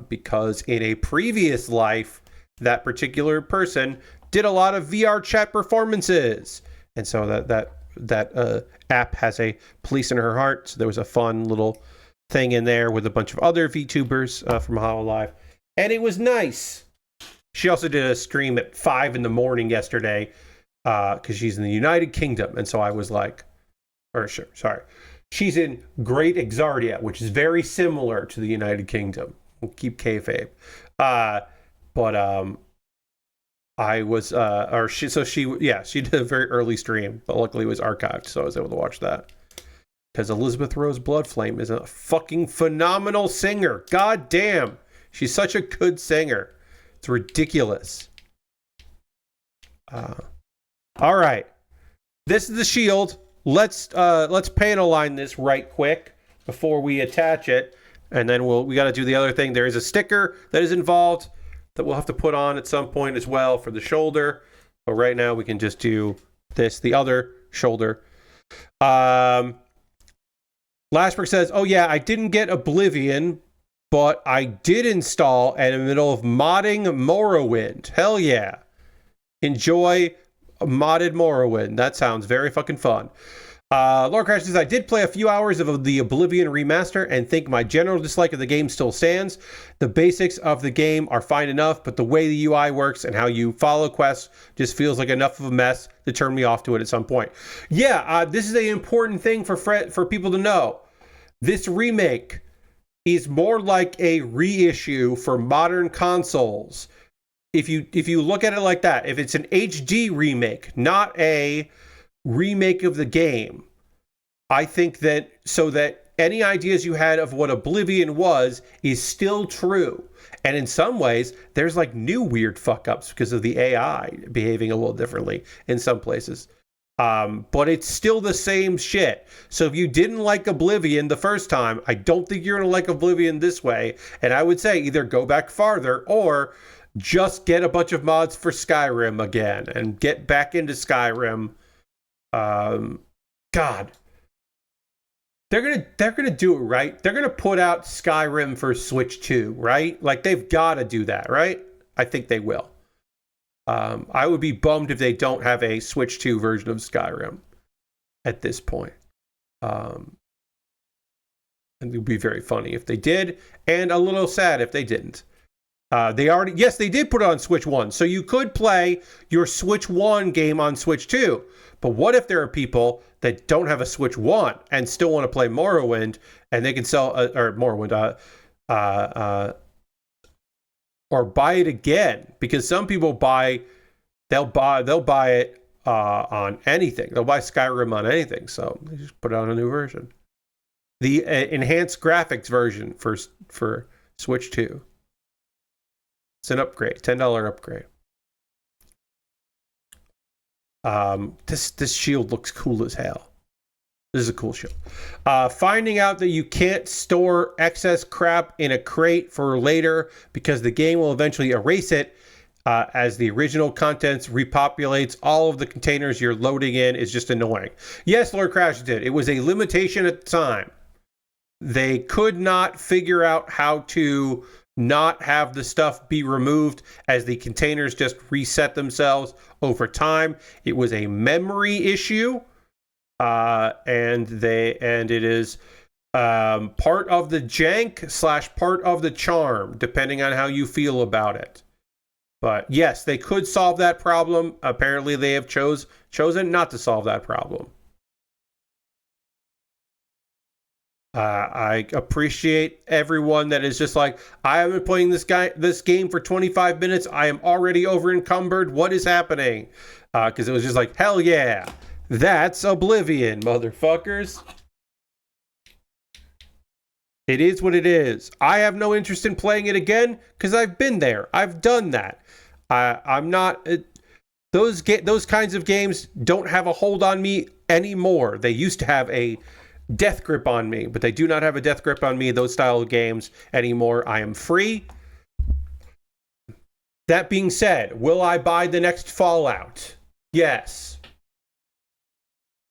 because in a previous life, that particular person did a lot of VR chat performances. And so that app has a place in her heart. So there was a fun little thing in there with a bunch of other VTubers from HoloLive. And it was nice. She also did a stream at 5 a.m. yesterday because she's in the United Kingdom. And so I was like, she's in Great Exardia, which is very similar to the United Kingdom. We'll keep kayfabe. But I was, she did a very early stream, but luckily it was archived, so I was able to watch that. Because Elizabeth Rose Bloodflame is a fucking phenomenal singer. God damn. She's such a good singer. It's ridiculous. All right. This is the shield. Let's panel line this right quick before we attach it. And then we got to do the other thing. There is a sticker that is involved that we'll have to put on at some point as well for the shoulder. But right now we can just do the other shoulder. Lashberg says, "Oh yeah, I didn't get Oblivion, but I did install in the middle of modding Morrowind. Hell yeah. Enjoy modded Morrowind. That sounds very fucking fun." Lord Crash says, "I did play a few hours of the Oblivion remaster and think my general dislike of the game still stands. The basics of the game are fine enough, but the way the UI works and how you follow quests just feels like enough of a mess to turn me off to it at some point." Yeah, this is an important thing for people to know. This remake is more like a reissue for modern consoles. If you look at it like that, if it's an HD remake, not a remake of the game, I think that any ideas you had of what Oblivion was is still true. And in some ways, there's like new weird fuck ups because of the AI behaving a little differently in some places. But it's still the same shit. So if you didn't like Oblivion the first time, I don't think you're going to like Oblivion this way. And I would say either go back farther or just get a bunch of mods for Skyrim again and get back into Skyrim. God. They're gonna do it right. They're gonna put out Skyrim for Switch 2, right? Like they've got to do that, right? I think they will. I would be bummed if they don't have a Switch 2 version of Skyrim at this point. And it would be very funny if they did, and a little sad if they didn't. They did put it on Switch 1, so you could play your Switch 1 game on Switch 2. But what if there are people that don't have a Switch 1 and still want to play Morrowind, and they can sell Morrowind, or buy it again, because some people they'll buy it on anything. They'll buy Skyrim on anything, so they just put out a new version. The enhanced graphics version for Switch 2. It's an upgrade, $10 upgrade. This shield looks cool as hell. This is a cool shield. Finding out that you can't store excess crap in a crate for later because the game will eventually erase it as the original contents repopulates all of the containers you're loading in is just annoying. Yes, Lord Crash did. It was a limitation at the time. They could not figure out how to not have the stuff be removed as the containers just reset themselves over time. It was a memory issue, and it is part of the jank / part of the charm, depending on how you feel about it. But yes, they could solve that problem. Apparently, they have chosen not to solve that problem. I appreciate everyone that is just like, I have been playing this game for 25 minutes. I am already over encumbered. What is happening? Because it was just like, hell yeah, that's Oblivion, motherfuckers. It is what it is. I have no interest in playing it again because I've been there. I've done that. I'm not. Those kinds of games don't have a hold on me anymore. They used to have a death grip on me, but they do not have a death grip on me, those style of games, anymore. I am free. That being said, will I buy the next Fallout? Yes.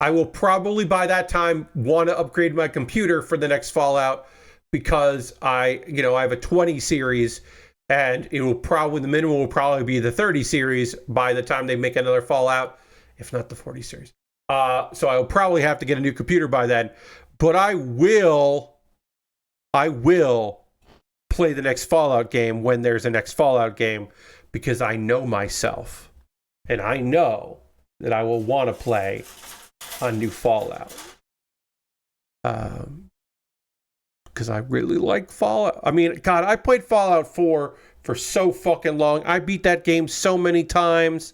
I will probably by that time want to upgrade my computer for the next Fallout because I have a 20 series and the minimum will probably be the 30 series by the time they make another Fallout, if not the 40 series. So I'll probably have to get a new computer by then, but I will play the next Fallout game when there's a next Fallout game because I know myself and I know that I will want to play a new Fallout. Because I really like Fallout. I mean, God, I played Fallout 4 for so fucking long. I beat that game so many times,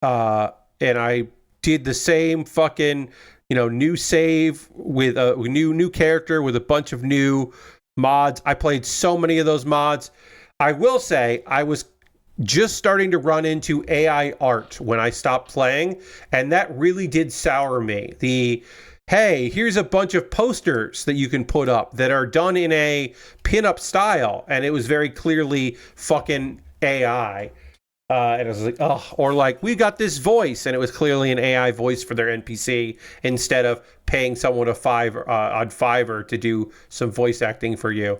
and I did the same fucking, new save with a new character with a bunch of new mods. I played so many of those mods. I will say I was just starting to run into AI art when I stopped playing, and that really did sour me. Hey, here's a bunch of posters that you can put up that are done in a pinup style, and it was very clearly fucking AI. And I was like, oh, or like, we got this voice, and it was clearly an AI voice for their NPC instead of paying someone on Fiverr to do some voice acting for you,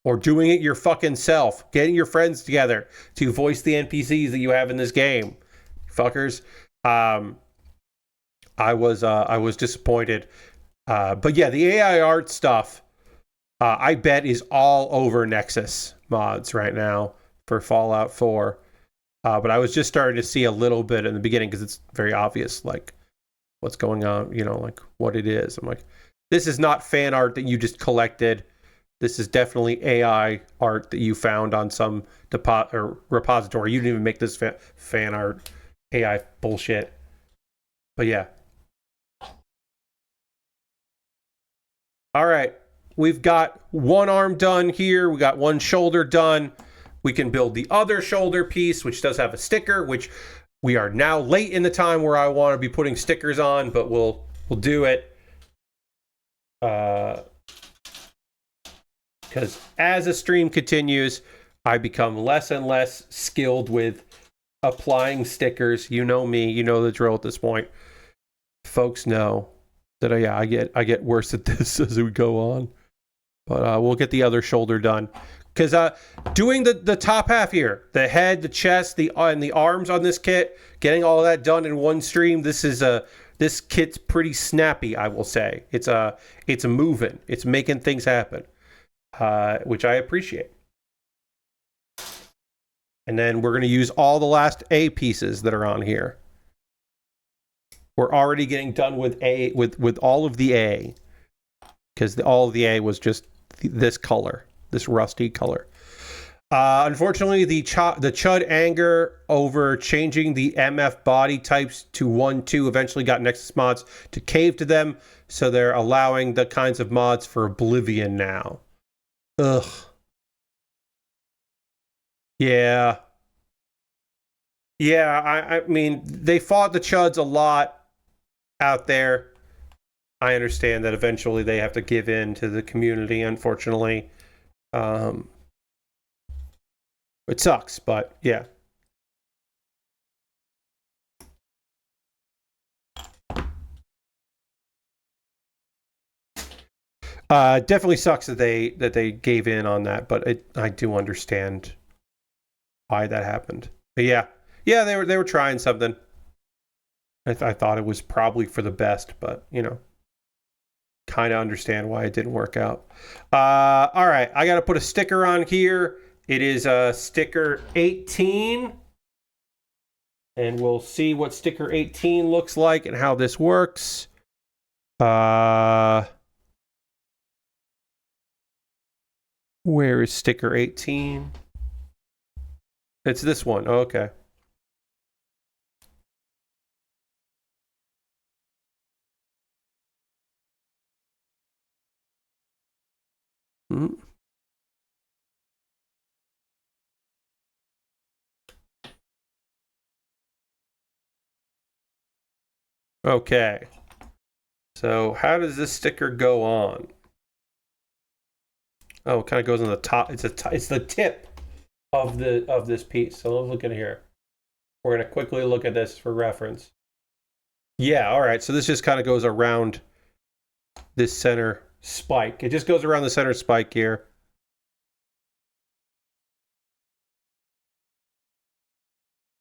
or doing it your fucking self, getting your friends together to voice the NPCs that you have in this game, fuckers. I was disappointed, but yeah, the AI art stuff, I bet is all over Nexus mods right now for Fallout 4. But I was just starting to see a little bit in the beginning because it's very obvious, like, what's going on, like what it is. I'm like, this is not fan art that you just collected. This is definitely AI art that you found on some repository. You didn't even make this fan art AI bullshit. But yeah. All right. We've got one arm done here. We got one shoulder done. We can build the other shoulder piece, which does have a sticker, which we are now late in the time where I want to be putting stickers on, but we'll do it. Because as a stream continues, I become less and less skilled with applying stickers. You know me, you know the drill at this point. Folks know that I get worse at this as we go on. But we'll get the other shoulder done. Because doing the top half here, the head, the chest, and the arms on this kit, getting all of that done in one stream, this kit's pretty snappy, I will say. It's moving. It's making things happen, which I appreciate. And then we're going to use all the last A pieces that are on here. We're already getting done with all of the A, because all of the A was just this color. This rusty color. Unfortunately, the Chud anger over changing the MF body types to 1-2 eventually got Nexus mods to cave to them, so they're allowing the kinds of mods for Oblivion now. Ugh. Yeah. Yeah, I mean, they fought the Chuds a lot out there. I understand that eventually they have to give in to the community, unfortunately. It sucks, but yeah. Definitely sucks that they gave in on that, but I do understand why that happened. But yeah, they were trying something. I thought it was probably for the best, but you know, kind of understand why it didn't work out. All right, I got to put a sticker on here. It is sticker 18, and we'll see what sticker 18 looks like and how this works. Where is sticker 18? It's this one. Oh, okay. Okay. So how does this sticker go on? Oh, it kind of goes on the top. It's the tip of this piece. So let's look at here. We're gonna quickly look at this for reference. Yeah, all right. So this just kind of goes around this center spike. It just goes around the center spike here.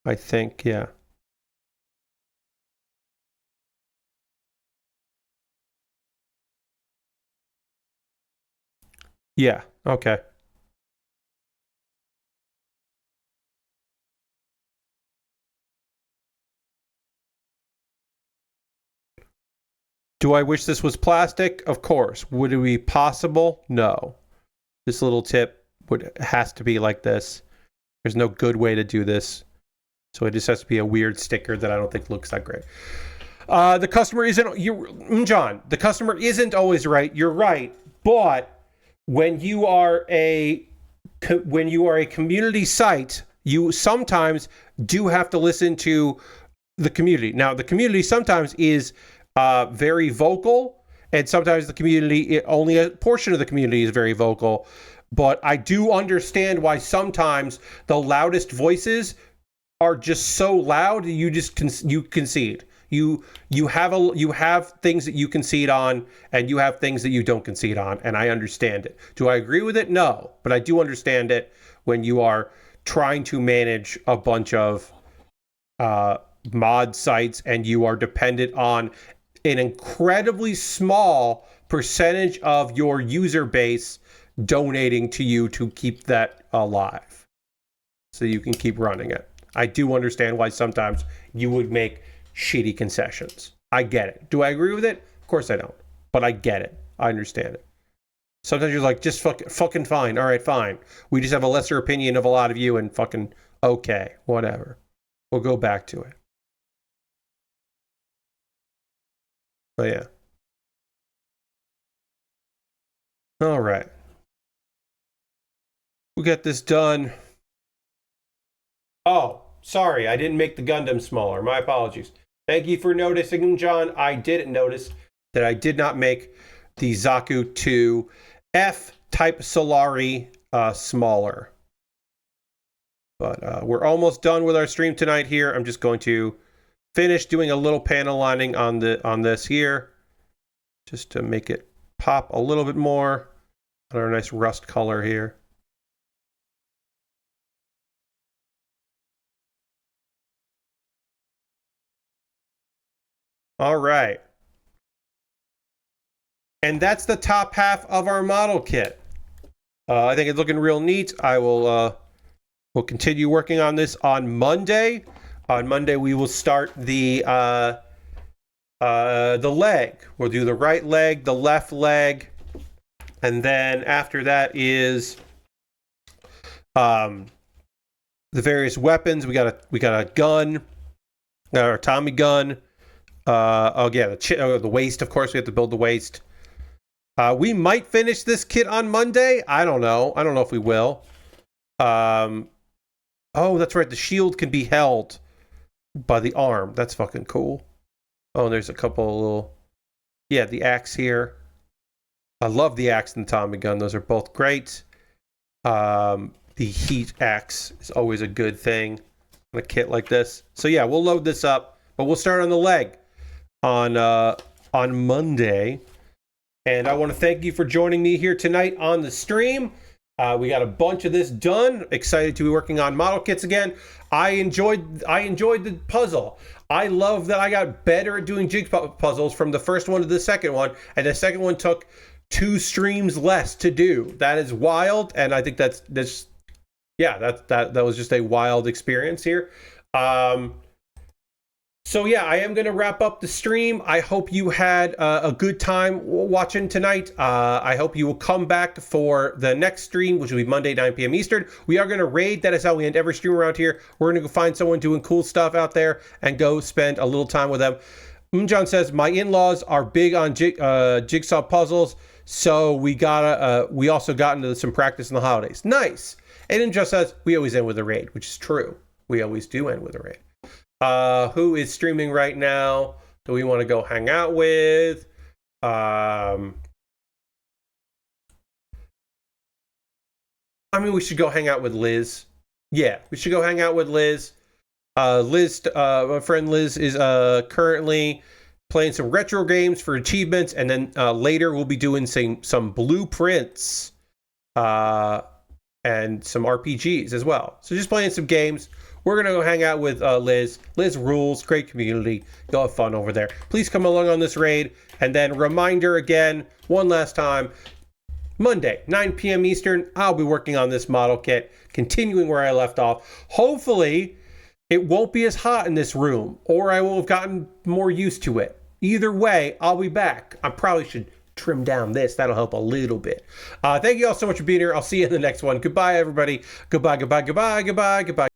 I think, yeah. Yeah, okay. Do I wish this was plastic? Of course. Would it be possible? No. This little tip has to be like this. There's no good way to do this. So it just has to be a weird sticker that I don't think looks that great. The customer isn't, John, the customer isn't always right. You're right. But when you are a community site, you sometimes do have to listen to the community. Now, the community sometimes is very vocal, and sometimes the community, only a portion of the community is very vocal. But I do understand why sometimes the loudest voices are just so loud you concede. You have things that you concede on, and you have things that you don't concede on, and I understand it. Do I agree with it? No, but I do understand it when you are trying to manage a bunch of mod sites and you are dependent on an incredibly small percentage of your user base donating to you to keep that alive so you can keep running it. I do understand why sometimes you would make shitty concessions. I get it. Do I agree with it? Of course I don't. But I get it. I understand it. Sometimes you're like, just fucking fine. All right, fine. We just have a lesser opinion of a lot of you and fucking okay, whatever. We'll go back to it. But yeah. All right. We got this done. Oh, sorry. I didn't make the Gundam smaller. My apologies. Thank you for noticing, John. I didn't notice that I did not make the Zaku 2 F-type Solari smaller. But we're almost done with our stream tonight here. I'm just going to finish doing a little panel lining on this here, just to make it pop a little bit more on our nice rust color here. All right. And that's the top half of our model kit. I think it's looking real neat. I will we'll continue working on this on Monday. On Monday, we will start the leg. We'll do the right leg, the left leg, and then after that is The various weapons. We got a gun, our Tommy gun. The waist. Of course, we have to build the waist. We might finish this kit on Monday. I don't know if we will. Oh, that's right. The shield can be held by the arm. That's fucking cool. Oh, there's a couple of little... Yeah, the axe here. I love the axe and the Tommy gun. Those are both great. The heat axe is always a good thing in a kit like this. So yeah, we'll load this up, but we'll start on the leg on Monday. And I want to thank you for joining me here tonight on the stream. We got a bunch of this done. Excited to be working on model kits again. I enjoyed the puzzle. I love that I got better at doing jigsaw puzzles from the first one to the second one, and the second one took 2 streams less to do. That is wild, and I think that was just a wild experience here. So yeah, I am going to wrap up the stream. I hope you had a good time watching tonight. I hope you will come back for the next stream, which will be Monday, 9 p.m. Eastern. We are going to raid. That is how we end every stream around here. We're going to go find someone doing cool stuff out there and go spend a little time with them. Moonjohn says, my in-laws are big on jigsaw puzzles, so we also got into some practice in the holidays. Nice. Aiden just says, we always end with a raid, which is true. We always do end with a raid. Who is streaming right now? Do we want to go hang out with? I mean, we should go hang out with Liz. Yeah, we should go hang out with Liz. My friend Liz is currently playing some retro games for achievements, and then later we'll be doing some blueprints and some RPGs as well. So just playing some games. We're going to go hang out with Liz. Liz rules. Great community. You'll have fun over there. Please come along on this raid. And then reminder again, one last time, Monday, 9 p.m. Eastern, I'll be working on this model kit, continuing where I left off. Hopefully, it won't be as hot in this room, or I will have gotten more used to it. Either way, I'll be back. I probably should trim down this. That'll help a little bit. Thank you all so much for being here. I'll see you in the next one. Goodbye, everybody. Goodbye, goodbye, goodbye, goodbye, goodbye.